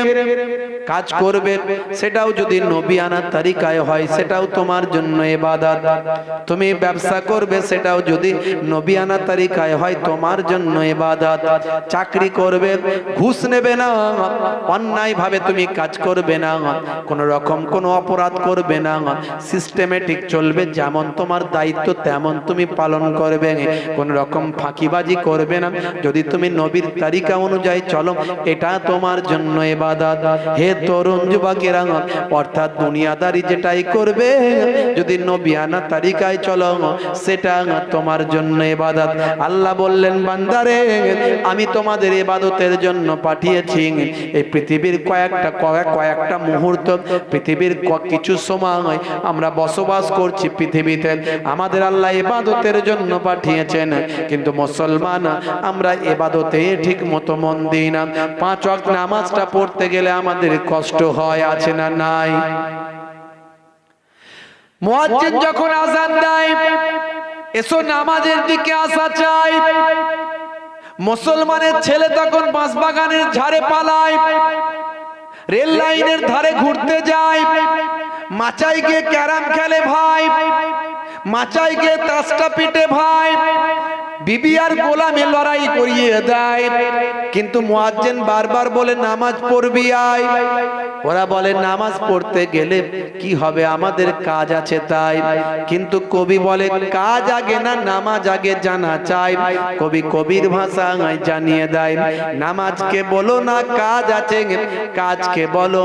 কাজ করবে সেটাও যদি নবিয়ানা তরিকায় হয়, সেটাও তোমার জন্য ইবাদত। তুমি ব্যবসা করবে সেটাও যদি নবিয়ানা তরিকায় হয়, তোমার জন্য ইবাদত। চাকরি করবে, ঘুষ নেবে না, অন্যায় ভাবে তুমি কাজ করবে না, কোন রকম কোনো অপরাধ করবে না, সিস্টেমেটিক চলবে, যেমন তোমার দায়িত্ব তেমন তুমি পালন করবে, কোন রকম ফাঁকিবাজি করবে না। যদি তুমি নবীর তরিকা অনুযায়ী চলো, এটা তোমার জন্য ইবাদত। হে তরুণ যুবকেরা, অর্থাৎ দুনিয়াদারি যেটাই করবে, যদি নবিয়ানা তরিকায় চলো, সেটা তোমার জন্য ইবাদত। আল্লাহ বললেন বান্দারে, আমি তোমাদের ইবাদতের জন্য পাঠিয়েছি। এই পৃথিবীর কয়েকটা মুহূর্ত, পৃথিবীর কিছু সময় আমরা বসবাস করছি পৃথিবীতে, আমাদের আল্লাহ ইবাদতের জন্য পাঠিয়েছেন, কিন্তু মুসলমান আমরা ইবাদতে ঠিক মতো মন দিই না। 5 ওয়াক্ত নামাজটা পড়তে গেলে আমাদের কষ্ট হয়, আছে না নাই? মুয়াজ্জিন যখন আযান দেয়, এসো নামাজের দিকে আসা চাই, মুসলমানের ছেলে তখন বাঁশবাগানের ঝাড়ে পালায়, রেল লাইনের ধারে ঘুরতে যায়, মাচায় গিয়ে ক্যারাম খেলে ভাই, মাচায় গিয়ে তাসটা পিটে ভাই, বিবি আর গোলামে লড়াই করিয়ে দেয়। কিন্তু মুয়াজ্জিন বারবার বলে নামাজ পড়বি আয়। ওরা বলে নামাজ পড়তে গেলে কি হবে, আমাদের কাজ আছে তাই। কিন্তু কবি বলে কাজ আগে না নামাজ আগে জানা চাই। কবি কবির ভাষায় জানিয়ে দেয়, নামাজকে বলো না কাজ আছে, কাজকে বলো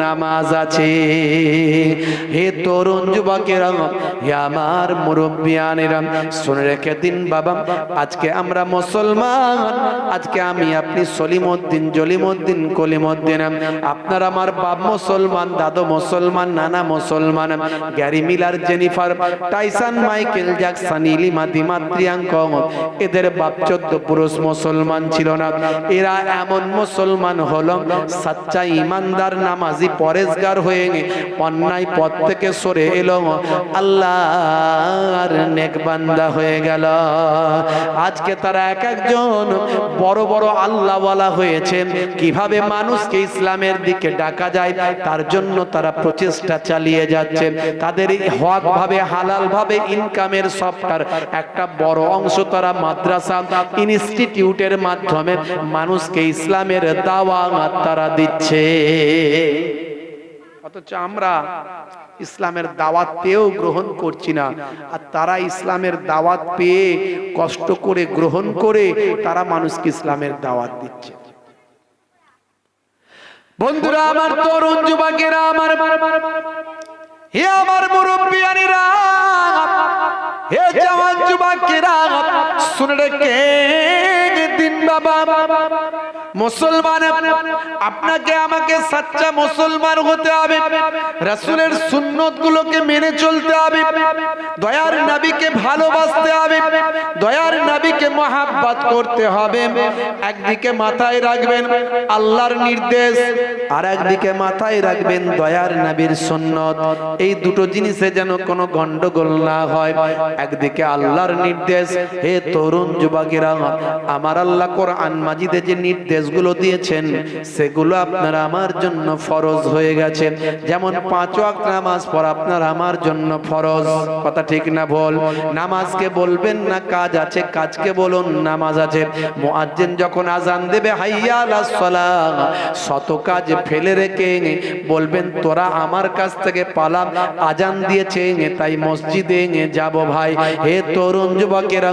নামাজ আছে। হে তরুণ যুবকেরা, হে আমার মুরব্বিয়ানেরা, শুনে রেখে দিন বাবা, আজকে আমরা মুসলমান, আজকে আমি আপনি সলিমউদ্দিন, জলিমউদ্দিন, কলিমউদ্দিন, আপনার আমার বাপ মুসলমান, দাদু মুসলমান, নানা মুসলমান, Gary Miller, Jennifer, Tyson, Michael Jackson, ইলিমা, দিমাত্রিয়াঙ্ক, এদের বাপ 14 পুরুষ মুসলমান ছিল না। এরা এমন মুসলমান হলো সচ্চা ইমানদার, নামাজি, পরেজগার হয়ে অন্যায় পথ থেকে সরে এলো, আল্লাহর নেক বান্দা হয়ে গেল। আজকে তারা এক একজন বড় বড় আল্লাহওয়ালা হয়েছে। কিভাবে মানুষকে ইসলামের দিকে ডাকা যায় তার জন্য তারা প্রচেষ্টা চালিয়ে যাচ্ছে। তাদের হক ভাবে, হালাল ভাবে ইনকামের সবটার একটা বড় অংশ তারা মাদ্রাসা, ইনস্টিটিউটের মাধ্যমে মানুষকে ইসলামের দাওয়াত তারা দিচ্ছে। অথচ আমরা ইসলামের দাওয়াত পেয়েও গ্রহণ করছি না, আর তারা ইসলামের দাওয়াত পেয়ে কষ্ট করে গ্রহণ করে তারা মানুষকে ইসলামের দাওয়াত দিচ্ছে। বন্ধুরা আমার, তরুণ যুবকেরা আমার, হে আমার মুরব্বিয়ানেরা, হে জওয়ান যুবকেরা, শুনে রেখে দিন বাবা, মুসলমান আপনাকে আমাকে সচ্চা মুসলমান হতে হবে, রাসূলের সুন্নত গুলোকে মেনে চলতে হবে, দয়ার নবীকে ভালোবাসতে হবে, দয়ার নবীকে মহব্বত করতে হবে। একদিকে মাথায় রাখবেন আল্লাহর নির্দেশ, আর একদিকে মাথায় রাখবেন দয়ার নবীর সুন্নত। এই দুটো জিনিসে যেন কোনো গন্ডগোল না হয়। একদিকে আল্লাহর নির্দেশ, হে তরুণ যুবকেরা, আমার আল্লাহ কোরআন মাজিদে যে নির্দেশগুলো দিয়েছেন সেগুলো আপনার আমার জন্য ফরজ হয়ে গেছে। যেমন 5 ওয়াক্ত নামাজ পড়া আপনার আমার জন্য ফরজ, কথা ঠিক না ভুল? নামাজকে বলবেন না কাজ আছে, কাজকে বলুন নামাজ আছে। মুয়াজ্জিন যখন আযান দেবে হাইয়া আলাস সালাহ, শত কাজ ফেলে রেখে বলবেন তোরা আমার কাছ থেকে পালা, আযান দিয়েছে তাই মসজিদে যাব ভাই। হে তরুণ যুবকেরা,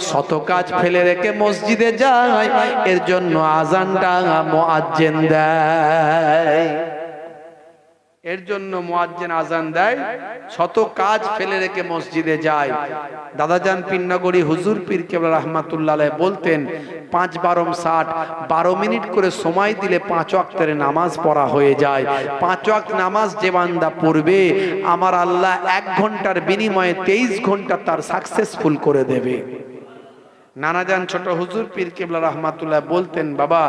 শত কাজ ফেলে রেখে মসজিদে যায়, এর জন্য আযানটা মুয়াজ্জিন দেয়, এর জন্য মুয়াজ্জিন আযান দেয়, শত কাজ ফেলে রেখে মসজিদে যায়। দাদাজান পীরনগরী হুজুর পীর কেবলা রাহমাতুল্লাহ আলাইহি বলতেন 5 12 60 12 মিনিট করে সময় দিলে 5 ওয়াক্তের নামাজ পড়া হয়ে যায়। 5 ওয়াক্ত নামাজ যে বান্দা পড়বে আমার আল্লাহ 1 ঘন্টার বিনিময়ে 23 ঘন্টা তার সাকসেসফুল করে দেবে। নানাজান ছোট হুজুর পীর কেবলা রাহমাতুল্লাহ বলতেন, বাবা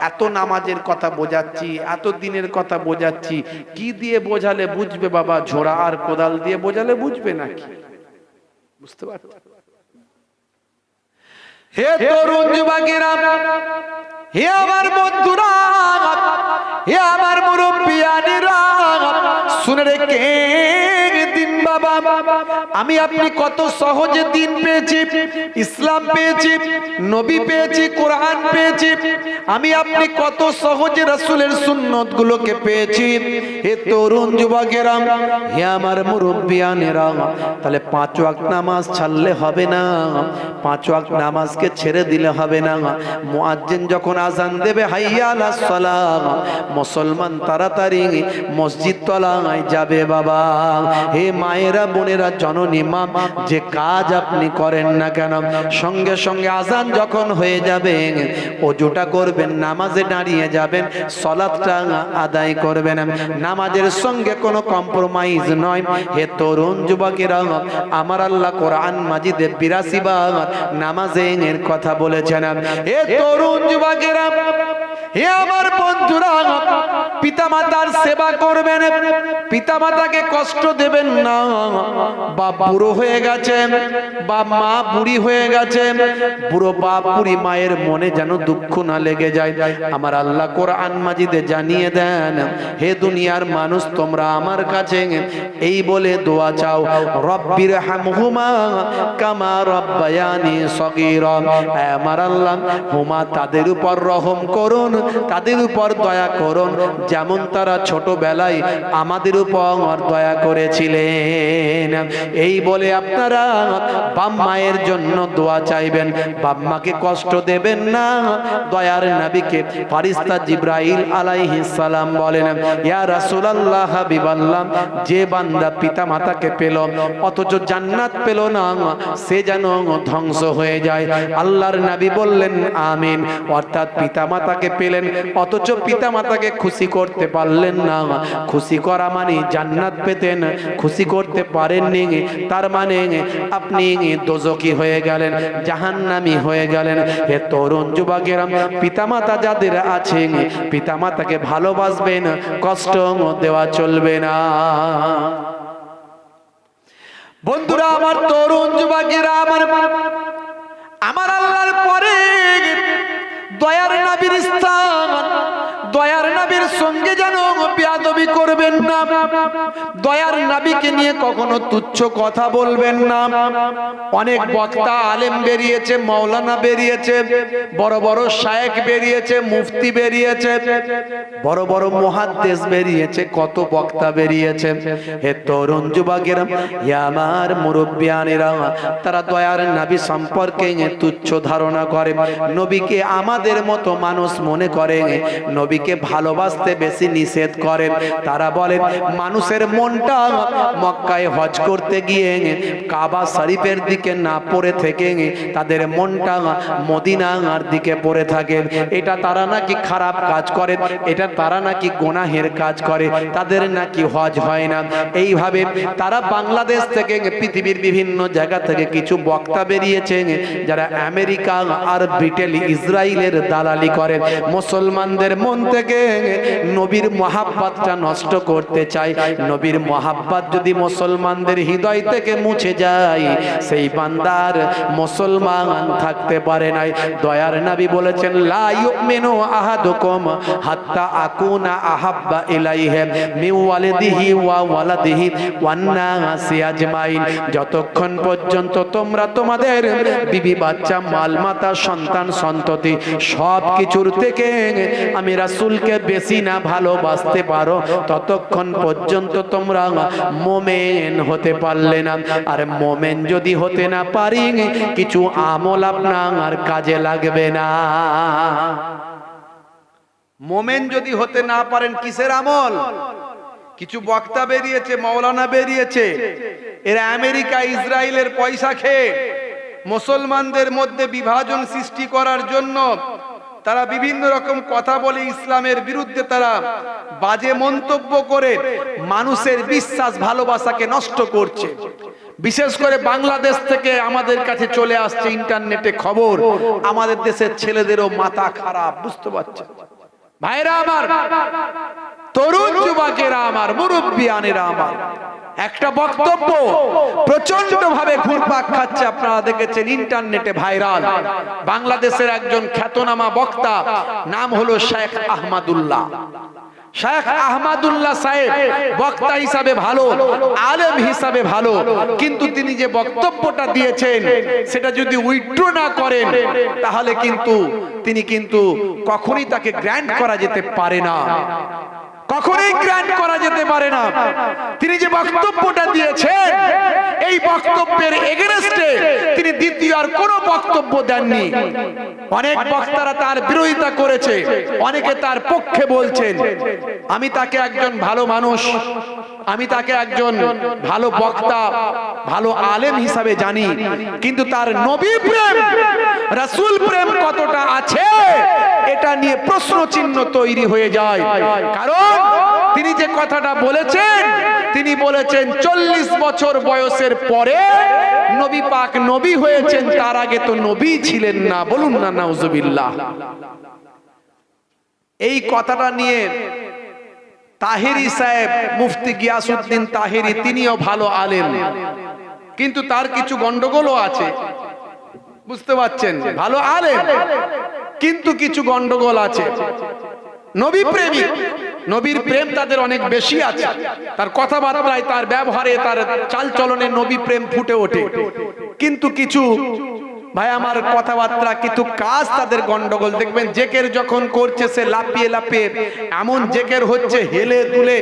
এত নামাজের কথা বোঝাচ্ছি, এত দিনের কথা বোঝাচ্ছি, কি দিয়ে বোঝালে বুঝবে বাবা? ঝোড়া আর কোদাল দিয়ে বোঝালে বুঝবে নাকি? বুঝতে পারছেন? হে তরুণ যুবকেরা, হে আমার বন্ধুরা, হে আমার মুরব্বিয়ানেরা, শুনে রেখে দিন বাবা, আমি আপনি কত সহজে দিন পেয়েছি, ইসলাম পেয়েছি, নবী পেয়েছি, কোরআন পেয়েছি। আমি আপনি কত সহজে রাসূলের সুন্নত গুলোকে পেয়েছি। হে তরুণ যুবকেরা, হে আমার মুরব্বিয়ানেরা, তাহলে 5 ওয়াক্ত নামাজ ছাড়লে হবে না, 5 ওয়াক্ত নামাজকে ছেড়ে দিলে হবে না। মুয়াজ্জিন যখন আযান দেবে হাইয়া আলাস সালাহ, মুসলমান তাড়াতাড়ি মসজিদ তলায় যাবে বাবা। হে মায়েরা বোনেরা জননী মা, যে কাজ আপনি করেন না কেন, সঙ্গে সঙ্গে আজান যখন হয়ে যাবে ওযুটা করবেন, নামাজে দাঁড়িয়ে যাবেন, সালাতটা আদায় করবেন। নামাজের সঙ্গে কোনো কম্প্রোমাইজ নয়। হে তরুণ যুবকেরা, আমার আল্লাহ কোরআন মাজিদে 82 বার নামাজের কথা বলেছেন। হে তরুণ যুবকেরা, হে আমার বন্ধুরা, পিতামাতার সেবা করবেন, পিতামাতাকে কষ্ট দেবেন না। বাপ বুড়ো হয়ে গেছে, বা মা বুড়ি হয়ে গেছে, বুড়ো বাপ বুড়ি মায়ের মনে যেন দুঃখ না লেগে যায়। আমার আল্লাহ কোরআন মাজিদে জানিয়ে দেন, হে দুনিয়ার মানুষ, তোমরা আমার কাছে এই বলে দোয়া চাও, রব্বির হামহুমা কামা রব্বায়ানি সগীরা। আমার আল্লাহ, হুমা তাদের উপর রহম করুন, তাদের উপর দয়া করুন, যেমন তারা ছোটবেলায় আমাদের উপর দয়া করেছিলেন। এই বলে আপনারা বাপ মায়ের জন্য দোয়া চাইবেন, বাপ মাকে কষ্ট দেবেন না। দয়ার নবীকে ফারিস্তা জিবরাইল আলাইহিস সালাম বলেন, ইয়া রাসূলুল্লাহ, হাবিবাল্লাহ, যে বান্দা পিতা মাতাকে পেল অথচ জান্নাত পেল না, সে যেন ধ্বংস হয়ে যায়। আল্লাহর নবী বললেন আমিন। অর্থাৎ পিতা মাতাকে পেলেন অথচ পিতা মাতাকে খুশি করতে পারলেন না, খুশি করা মানে জান্নাত পেতেন, খুশি করতে পারেননি, তার মানে আপনি দোজখী হয়ে গেলেন, জাহান্নামী হয়ে গেলেন। হে তরুণ যুবকেরা, পিতামাতা যাদের আছে পিতামাতাকে ভালোবাসবেন, কষ্ট দেওয়া চলবে না। বন্ধুরা আমার, তরুণ যুবকেরা আমার আল্লাহর পরে দয়ার নবীর স্থান, দয়ার নবীর সঙ্গে যেন বেয়াদবি করবেন না, দয়ার নবীকে নিয়ে কখনো তুচ্ছ কথা বলবেন না। অনেক বক্তা আলেম বেরিয়েছে, মাওলানা বেরিয়েছে, বড় বড় শায়েখ বেরিয়েছে, মুফতি বেরিয়েছে, বড় বড় মুহাদ্দিস বেরিয়েছে, কত বক্তা বেরিয়েছে। হে তরুণ যুবকেরা, হে আমার মুরব্বিয়ানেরা, তারা দয়ার নবী সম্পর্কে তুচ্ছ ধারণা করে, নবীকে আমাদের মতো মানুষ মনে করে, নবীকে ভালোবাসতে বেশি নিষেধ করে। তারা বলে মানুষের মনটা মক্কায় হজ করতে গিয়ে কাবা শরীফের দিকে না পড়ে থেকে তাদের মনটা মদিনার দিকে পড়ে থাকে। এটা তারা নাকি খারাপ কাজ করে, এটা তারা নাকি গুনাহের কাজ করে, তাদের নাকি হজ হয় না। এইভাবে তারা বাংলাদেশ থেকে পৃথিবীর বিভিন্ন জায়গা থেকে কিছু বক্তা বেরিয়েছে, যারা আমেরিকা আর ব্রিটেন ইসরায়েলের দালালি করে, মুসলমানদের মন থেকে নবীর মহাব্বতটা নষ্ট করতে চায়। নবীর মহাব্বত যদি মুসলমানদের হৃদয় থেকে মুছে যায়, সেই বান্দার মুসলমান থাকতে পারে না। দয়ার নবী বলেছেন, লা ইউমিনু আহাদুকুম হাত্তা আকুনা আহাব্বা ইলাইহি মিন ওয়ালিদিহি ওয়া ওয়ালাদিহি ওয়ান নাসি আজমাইন। যতক্ষণ পর্যন্ত তোমরা তোমাদের বিবি বাচ্চা মালমাতা সন্তান সন্ততি সব কিছুর থেকে আমি রাসূলকে বেশি না ভালোবাসতে পারো, ততক্ষণ পর্যন্ত তোমরা মোমেন হতে পারলে না। আর মোমেন যদি হতে না পারি, কিছু আমল আপনার কাজে লাগবে না। মোমেন যদি হতে না পারেন, কিসের আমল? কিছু বক্তা বেরিয়েছে, মাওলানা বেরিয়েছে, এরা আমেরিকা ইসরায়েলের পয়সা খেয়ে মুসলমানদের মধ্যে বিভাজন সৃষ্টি করার জন্য তারা বিভিন্ন রকম কথা বলে, ইসলামের বিরুদ্ধে তারা বাজে মন্তব্য করে মানুষের বিশ্বাস ভালোবাসাকে নষ্ট করছে। বিশেষ করে বাংলাদেশ থেকে আমাদের কাছে চলে আসছে ইন্টারনেটে খবর, আমাদের দেশের ছেলেদেরও মাথা খারাপ, বুঝতে পারছেন ভাইরা আমার, তরুণ যুবকেরা আমার, মুরব্বিয়ানেরা আমার, একটা বক্তব্য প্রচন্ড ভাবে ঘুরপাক খাচ্ছে, আপনারা দেখেছেন ইন্টারনেটে ভাইরাল। বাংলাদেশের একজন খ্যাতনামা বক্তা, নাম হলো শেখ আহমদুল্লাহ। শেখ আহমদুল্লাহ সাহেব বক্তা হিসাবে ভালো, আলেম হিসাবে ভালো, কিন্তু তিনি যে বক্তব্যটা দিয়েছেন সেটা যদি উইথড্র না করেন, তাহলে কিন্তু তিনি কখনই তাকে গ্র্যান্ট করা যেতে পারে না, কখনোই গ্রান্ট করা যেতে পারে না। তিনি যে বক্তব্যটা দিয়েছেন এই বক্তব্যের এগেনস্টে তিনি দ্বিতীয় আর কোনো বক্তব্য দেননি। অনেক বক্তারা তার বিরোধিতা করেছে, অনেকে তার পক্ষে বলছেন। আমি তাকে একজন ভালো মানুষ, আমি তাকে একজন ভালো বক্তা, ভালো আলেম হিসাবে জানি, কিন্তু তার নবী প্রেম, রাসূল প্রেম কতটা আছে এটা নিয়ে প্রশ্ন চিহ্ন তৈরি হয়ে যায়। কারণ তিনি যে কথাটা বলেছেন, তিনি বলেছেন 40 বছর বয়সের পরে নবী পাক নবী হয়েছেন, তার আগে তো নবী ছিলেন না। বলুন না নাউজুবিল্লাহ। এই কথাটা নিয়ে তাহেরি সাহেব, মুফতি গিয়াসউদ্দিন তাহেরি, তিনিও ভালো আলেম, কিন্তু তার কিছু গন্ডগোলও আছে, বুঝতে পারছেন? ভালো আলেম কিন্তু কিছু গন্ডগোল আছে। নবী প্রেমিক, নবীর প্রেম তাদের অনেক বেশি আছে, তার কথাবার্তায়, তার ব্যবহারে, তার চালচলনে নবী প্রেম ফুটে ওঠে। কিন্তু কিছু ভাই আমার কথাবার্তা, কিন্তু কাজ তাদের গন্ডগোল। দেখবেন জেকের যখন করছে সে লাপিয়ে লাপিয়ে এমন জেকের হচ্ছে, হেলে দুলে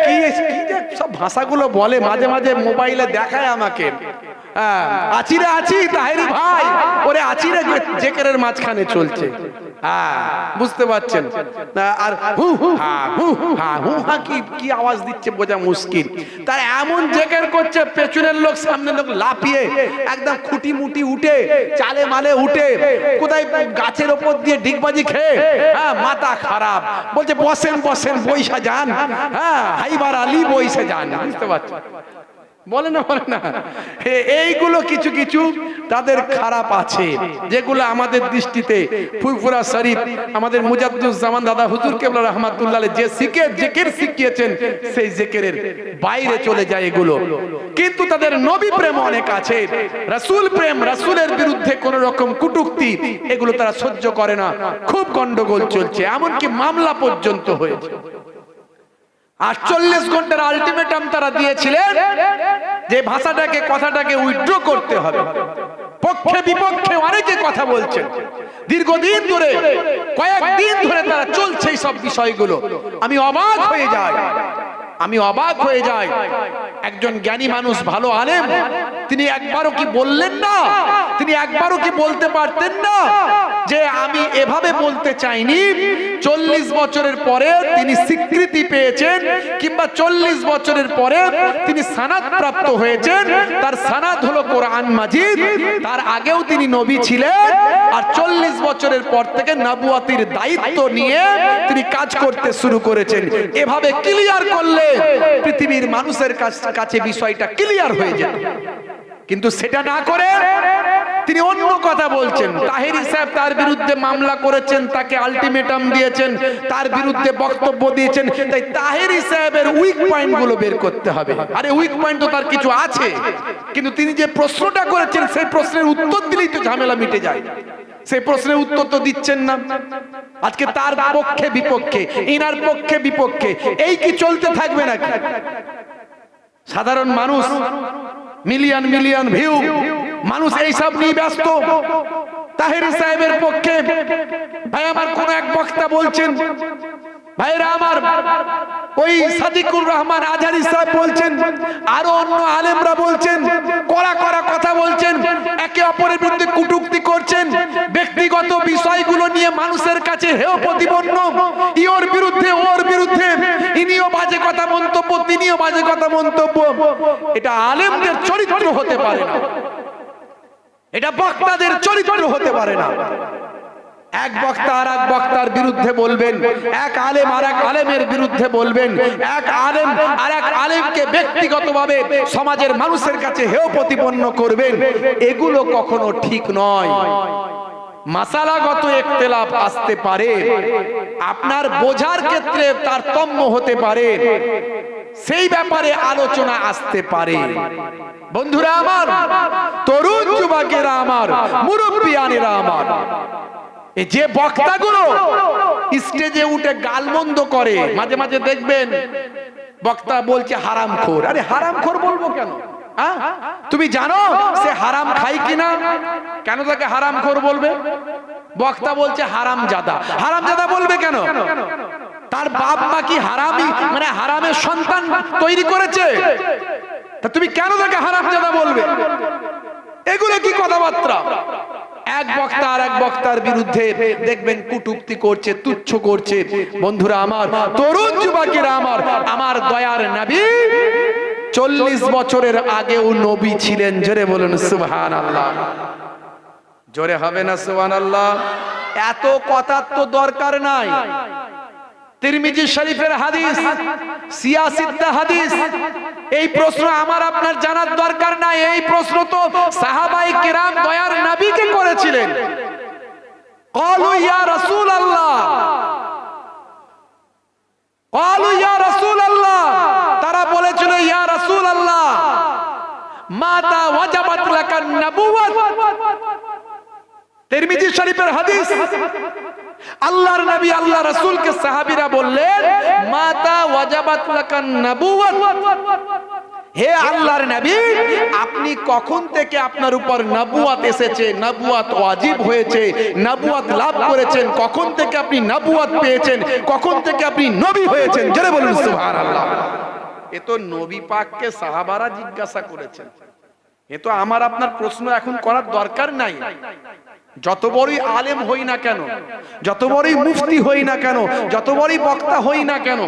কি সব ভাষাগুলো বলে, মাঝে মাঝে মোবাইলে দেখায় আমাকে। আছিরে আছি তাহেরি ভাই, ওরে আছিরে জেকেরের মাঝখানে চলছে। বুঝতে পারছেন? আর হু হা হু হা হু হা কি আওয়াজ দিচ্ছে বোঝা মুশকিল। তার এমন জেকের করছে, পেছনের লোক সামনের লোক লাফিয়ে একদম খুঁটি মুটি উঠে, চালে মালে উঠে, কোথায় গাছের ওপর দিয়ে ডিগবাজি খেয়ে, মাথা খারাপ। বলছে বসেন বসেন বইসা যান, হাইবার আলী বইসা যান। বুঝতে পারছেন? বলে না বলে না, এইগুলো কিছু কিছু তাদের খারাপ আছে, যেগুলো আমাদের দৃষ্টিতে ফুরফুরা শরীফ আমাদের মুজাদ্দুজ্জামান দাদা হুজুর কেবলা রাহমাতুল্লাহ আলাইহি যে জিকির শিখিয়েছেন সেই জিকিরের বাইরে চলে যায় এগুলো। কিন্তু তাদের নবী প্রেম অনেক আছে, রাসূল প্রেম, রাসূলের বিরুদ্ধে কোন রকম কটূক্তি, এগুলো তারা সহ্য করে না। খুব গন্ডগোল চলছে, এমনকি মামলা পর্যন্ত হয়েছে। 48 ঘন্টার আলটিমেটাম তারা দিয়েছিলেন যে ভাষাটাকে, কথাটাকে উইথড্র করতে হবে। পক্ষে বিপক্ষে অনেকে কথা বলছেন, দীর্ঘদিন ধরে, কয়েকদিন ধরে তারা চলছে এই সব বিষয়গুলো। আমি অবাক হয়ে যাই, আমি অবাক হয়ে যাই। একজন জ্ঞানী মানুষ, ভালো আলেম, তিনি একবারও কি বললেন না, তিনি একবারও কি বলতে পারতেন না যে আমি এভাবে বলতে চাইনি? 40 বছরের পরে তিনি স্বীকৃতি পেয়েছেন, কিংবা 40 বছরের পরে তিনি সানাদ প্রাপ্ত হয়েছেন, তার সানাদ হলো কোরআন মাজিদ। তার আগেও তিনি নবী ছিলেন, আর 40 বছরের পর থেকে নবুয়তির দায়িত্ব নিয়ে তিনি কাজ করতে শুরু করেছেন। এভাবে ক্লিয়ার করলে পৃথিবীর মানুষের কাছে বিষয়টা ক্লিয়ার হয়ে যায়। কিন্তু সেটা না করে তিনি অন্য কথা বলছেন। তাহেরি সাহেব তার বিরুদ্ধে মামলা করেছেন, তাকে আলটিমেটাম দিয়েছেন, তার বিরুদ্ধে বক্তব্য দিয়েছেন। তাই তাহেরি সাহেবের উইক পয়েন্ট গুলো বের করতে হবে। আরে উইক পয়েন্ট তো তার কিছু আছে, কিন্তু তিনি যে প্রশ্নটা করেছেন সেই প্রশ্নের উত্তর দিলেই তো ঝামেলা মিটে যায়। সেই প্রশ্নের উত্তর তো দিচ্ছেন না। আজকে তার পক্ষে বিপক্ষে, ইনার পক্ষে বিপক্ষে, এই কি চলতে থাকবে নাকি? সাধারণ মানুষ, মিলিয়ন মিলিয়ন ভিউ, মানুষ এইসব নিয়ে ব্যস্ত। তাহেরি সাহেবের পক্ষে ভাই আমার কোন এক বক্তা বলছেন, ভাইরা আমার ওই সাদিকুর রহমান আজহারী সাহেব বলছেন, আরো অন্য আলেমরা বলছেন, কড়া কড়া কথা বলছেন, একে অপরের বিরুদ্ধে কটূক্তি করছেন, ব্যক্তিগত বিষয়গুলো নিয়ে মানুষের কাছে হেয় প্রতিপন্ন, ইওর বিরুদ্ধে ওর বিরুদ্ধে, ইনিও বাজে কথা মন্তব্য, তিনিও বাজে কথা মন্তব্য। এটা আলেমদের চরিত্র হতে পারে না, এটা বক্তাদের চরিত্র হতে পারে না। এক বক্তা আর এক বক্তার বিরুদ্ধে বলবেন, এক আলেম আর এক আলেমের বিরুদ্ধে বলবেন, এক আলেম আর এক আলেমকে ব্যক্তিগতভাবে সমাজের মানুষের কাছে হেয় প্রতিপন্ন করবেন। এগুলো কখনো ঠিক নয়। মাসালাগত ইখতিলাফ আসতে পারে, আপনার বোঝার ক্ষেত্রে তারতম্য হতে পারে, সেই ব্যাপারে আলোচনা আসতে পারে। বন্ধুরা আমার, তরুণ যুবকেরা আমার, মুরব্বিয়ানেরা আমার, যে বক্তাগুলো স্টেজে উঠে গালমন্দ করে, মাঝে মাঝে দেখবেন বক্তা বলছে হারামখোর। আরে হারামখোর বলবো কেন? তুমি জানো সে হারাম খায় কিনা? কেন তাকে হারামখোর বলবে? বক্তা বলছে হারামজাদা, হারামজাদা বলবে কেন? তার বাপ মা কি হারামি, মানে হারামের সন্তান তৈরি করেছে? তা তুমি কেন তাকে হারামজাদা বলবে? এগুলো কি কথাবার্তা? এক বক্তা আর এক বক্তার বিরুদ্ধে দেখবেন কটূক্তি করছে, তুচ্ছ করছে। বন্ধুরা আমার, তরুণ যুবকেরা আমার, আমার দয়ার নবী 40 বছরের আগেও নবী ছিলেন। জোরে বলুন সুবহানাল্লাহ। জোরে হবে না সুবহানাল্লাহ? এত কথার তো দরকার নাই। তিরমিজি শরীফের হাদিস, সিয়াসিত্তা হাদিস, এই প্রশ্ন আমার আপনার জানার দরকার নাই। এই প্রশ্ন তো সাহাবায়ে কিরাম দয়ার নবীকে করেছিলেন। ক্বালু ইয়া রাসূলুল্লাহ, ক্বালু ইয়া রাসূলুল্লাহ, তারা বলেছিল ইয়া রাসূলুল্লাহ মাতা ওয়াজাবাত লাকান নবুওয়াত। তিরমিজি শরীফের হাদিস, আল্লাহর নবী আল্লাহ রাসূলকে সাহাবীরা বললেন মাতা ওয়াজাবাত লাকান নবুওয়াত, হে আল্লাহর নবী আপনি কখন থেকে আপনার উপর নবুয়াত এসেছে, নবুয়াত ওয়াজিব হয়েছে, নবুয়াত লাভ করেছেন, কখন থেকে আপনি নবুয়াত পেয়েছেন, কখন থেকে আপনি নবী হয়েছেন? জোরে বলুন সুবহানাল্লাহ। এ তো নবী পাককে সাহাবারা জিজ্ঞাসা করেছেন। এ তো আমার আপনার প্রশ্ন এখন করার দরকার নাই। যত বড়ই আলেম হই না কেন, যত বড়ই মুফতি হই না কেন, যত বড়ই বক্তা হই না কেন,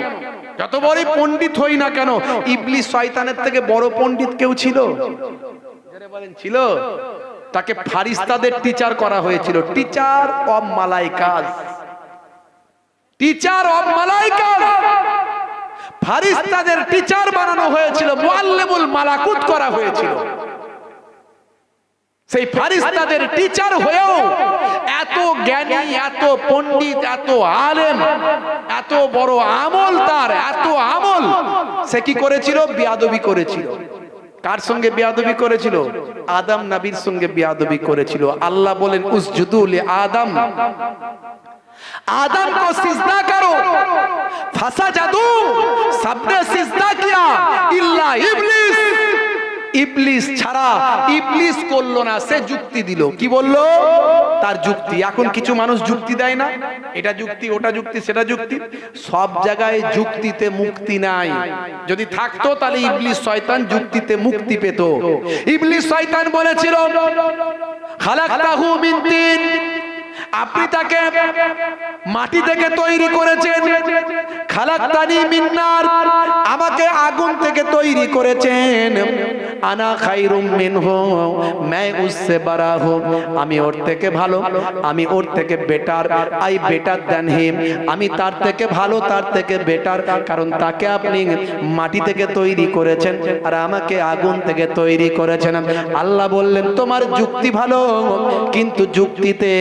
যত বড়ই পণ্ডিত হই না কেন, ইবলিস শয়তানের থেকে বড় পণ্ডিত কেউ ছিল? বলেন ছিল? তাকে ফারিস্তাদের টিচার করা হয়েছিল, টিচার অব মালাইকাস, টিচার অব মালাইকাস। ফারিস্তাদের টিচার বানানো হয়েছিল, মুআল্লিমুল মালাকুত করা হয়েছিল। সেই ফারিস্তাদের টিচার হয়েও এত জ্ঞানী, এত পণ্ডিত, এত আলেম, এত বড় আমল, তার এত আমল, সে কি করেছিল? বেয়াদবি করেছিল। কার সঙ্গে বেয়াদবি করেছিল? আদম নবীর সঙ্গে বেয়াদবি করেছিল। আল্লাহ বলেন উসজুদু লি আদম, आदम को सिजदा करो, फसजदू, सबने सिजदा किया इल्ला इब्लिस, ইবলিস ছাড়া। ইবলিস করলো না, সে যুক্তি দিল। কি বললো? তার যুক্তি। এখন কিছু মানুষ যুক্তি দেয় না, এটা যুক্তি, ওটা যুক্তি, সেটা যুক্তি। সব জায়গায় যুক্তিতে মুক্তি নাই। যদি থাকতো তাহলে ইবলিস শয়তান যুক্তিতে মুক্তি পেত। ইবলিস শয়তান বলেছিল খালাকতাহু মিন তিন, আপনি তাকে মাটি থেকে তৈরি করেছেন। খালাকতানি মিন নার, আমাকে আগুন থেকে তৈরি করেছেন। আনা খায়রুম মিনহু, मैं उससे बड़ा हूं, আমি ওর থেকে ভালো, আমি ওর থেকে বেটার। আই বেটার দ্যান হিম, আমি তার থেকে ভালো, তার থেকে বেটার। কারণ তাকে আপনি মাটি থেকে তৈরি করেছেন আর আমাকে আগুন থেকে তৈরি করেছেন। আল্লাহ বললেন তোমার যুক্তি ভালো, কিন্তু যুক্তিতে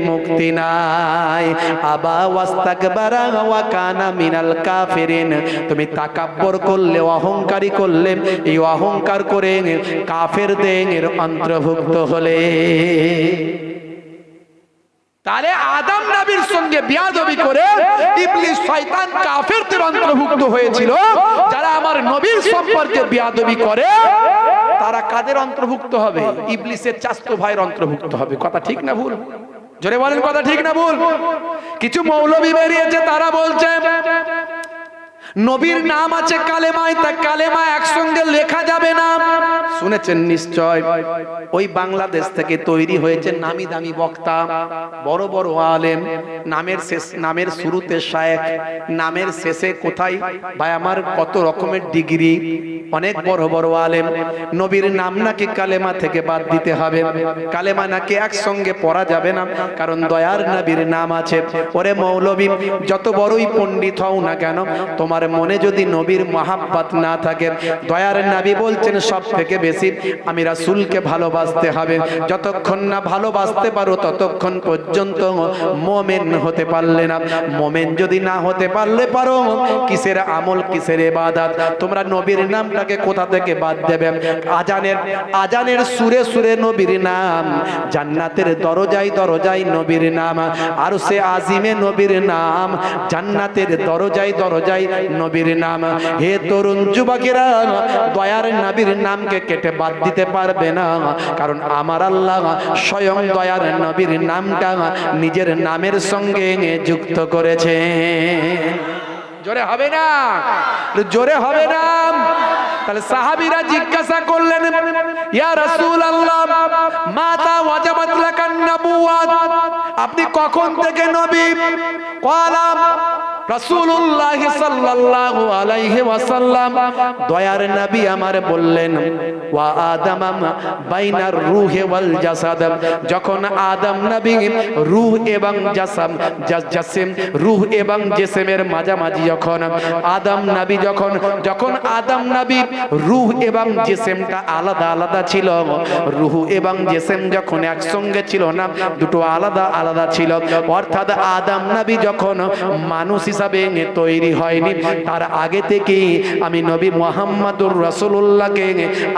মুক্তি নাই। আবা ওয়াস্তাকবারা ওয়া কানা মিনাল কাফিরিন, তুমি তাকাব্বর করলে, অহংকারী করলে, এই অহংকার করে কাফেরদের অন্তর্ভুক্ত হলে। তাহলে আদম নবীর সঙ্গে বেয়াদবি করে ইবলিস শয়তান কাফেরদের অন্তর্ভুক্ত হয়েছিল। যারা আমার নবীর সম্পর্কে বেয়াদবি করে তারা কাদের অন্তর্ভুক্ত হবে? ইবলিসের চাচাতো ভাইয়ের অন্তর্ভুক্ত হবে। কথা ঠিক না ভুল? জোরে বলেন, কথা ঠিক না ভুল? কিছু মৌলবী বেরিয়েছে, তারা বলছে নবীর নাম আছে কালেমায়, তা কালেমা একসঙ্গে লেখা যাবে না। শুনেছেন নিশ্চয়, ওই বাংলাদেশ থেকে তৈরি হয়েছে নামি দামি বক্তা, বড় বড় আলেম। নামের শুরুতে শায়েখ, নামের শেষে কোথায় ভাই আমার কত রকমের ডিগ্রি, অনেক বড় বড় আলেম। নবীর নাম নাকি কালেমা থেকে বাদ দিতে হবে, কালেমা নাকি একসঙ্গে পড়া যাবে না, কারণ দয়ার নবীর নাম আছে। ওরে মৌলবী, যত বড়ই পণ্ডিত হও না কেন, তোমার মনে যদি নবীর মহাব্বত না থাকে, দয়ার নবী বলছেন সব থেকে বেশি আমি রাসূলকে ভালোবাসতে হবে। যতক্ষণ না ভালোবাসতে পারো ততক্ষণ পর্যন্ত মুমিন হতে পারলে না। মুমিন যদি না হতে পারলে পারো, কিসের আমল, কিসের ইবাদত? তোমরা নবীর নামটাকে কোথা থেকে বাদ দেবে? আজানের সুরে সুরে নবীর নাম, জান্নাতের দরজায় দরজায় নবীর নাম, আরশে আজিমে নবীর নাম, জান্নাতের দরজায় দরজায় নবীর নাম। হে তরুণ যুবকেরা, দয়ার নবীর নামকে কেটে বাদ দিতে পারবে না, কারণ আমার আল্লাহ স্বয়ং দয়ার নবীর নামটা নিজের নামের সঙ্গে যুক্ত করেছে। জোরে হবে না, জোরে হবে না। তাহলে সাহাবীরা জিজ্ঞাসা করলেন, ইয়া রাসূলুল্লাহ মাতা ওয়াজাবাত লাকান নবুওয়াত, আপনি কখন থেকে নবী? ক্বালা রাসূলুল্লাহ সাল্লাল্লাহু আলাইহি ওয়াসাল্লাম, দয়ার নবী আমার বললেন, ওয়া আদম বাইনার রূহে ওয়াল জাসাদ, যখন আদম নবী রূহ এবং জাসম রূহ এবং জিসমের মাঝামাঝি যখন আদম নবী যখন আদম নবী রূহ এবং জিসমটা আলাদা আলাদা ছিল, রূহ এবং জিসম যখন একসঙ্গে ছিল না, দুটো আলাদা আলাদা ছিল, অর্থাৎ আদম নবী যখন মানুষ হিসাবে তৈরি হয়নি, তার আগে থেকেই আমি নবী মুহাম্মদুর রাসূলুল্লাহকে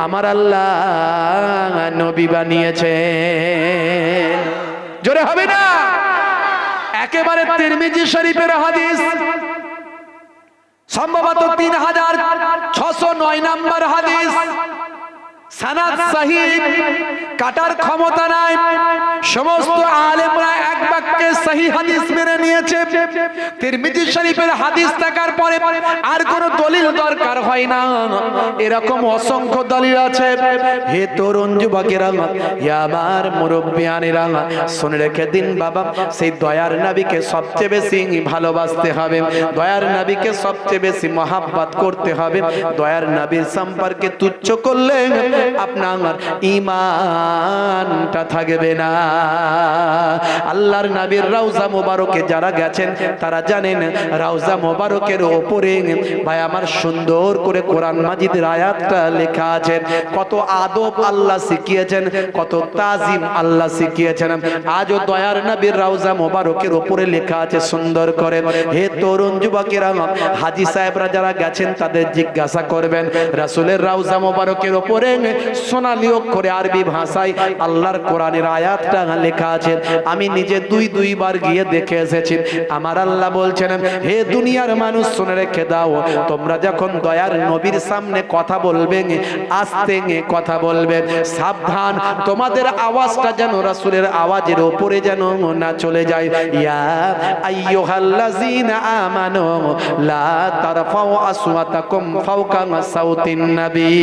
আমার আল্লাহ নবী বানিয়েছে। জোরে হবে না? একেবারে তিরমিজি শরীফের হাদিস, সম্ভবত 3609 নম্বর হাদিস, সনদ সহিহ, কাটার ক্ষমতা নাই। সমস্ত আলেমরা এক বাক্যে সহিহ হাদিস মেনে নিয়েছে। তিরমিজি শরীফের হাদিস থাকার পরে আর কোনো দলিল দরকার হয় না, এরকম অসংখ্য দলিল আছে। হে তরুণ যুবকেরা, হে আমার মুরব্বিয়ানেরা, শুনে রেখে দিন বাবা, সেই দয়ার নবীকে সবচেয়ে বেশি ভালোবাসতে হবে, দয়ার নবীকে সবচেয়ে বেশি মহব্বত করতে হবে। দয়ার নবীর সম্পর্কে তুচ্ছ করলে আপনার ঈমানটা থাকবে না। আল্লাহর নবীর রওজা মোবারকে যারা গেছেন তারা জানেন, রওজা মোবারকের উপরে ভাই আমার সুন্দর করে কোরআন মাজিদের আয়াতটা লেখা আছে। কত আদব আল্লাহ শিখিয়েছেন, কত তাজিম আল্লাহ শিখিয়েছেন। আজও দয়ার নবীর রওজা মোবারকের উপরে লেখা আছে সুন্দর করে। হে তরুণ যুবকেরা, হাজী সাহেবরা যারা গেছেন তাদের জিজ্ঞাসা করবেন, রাসূলের রওজা মোবারকের উপরে সোনালী অক্ষরে আরবি ভাষায় আল্লাহর কোরআনের আয়াতটা লেখা আছে। আমি নিজে দুইবার গিয়ে দেখে এসেছি। আমার আল্লাহ বলছেন, হে দুনিয়ার মানুষ শুনে রেখে দাও, তোমরা যখন দয়ার নবীর সামনে কথা বলবে আস্তে কথা বলবে, সাবধান, তোমাদের আওয়াজটা যেন রাসূলের আওয়াজের উপরে যেন না চলে যায়। ইয়া আইয়ুহাল্লাযীনা আমানু লা তারফাউ আসওয়াতাকুম ফাওকা সাউতিন নবী।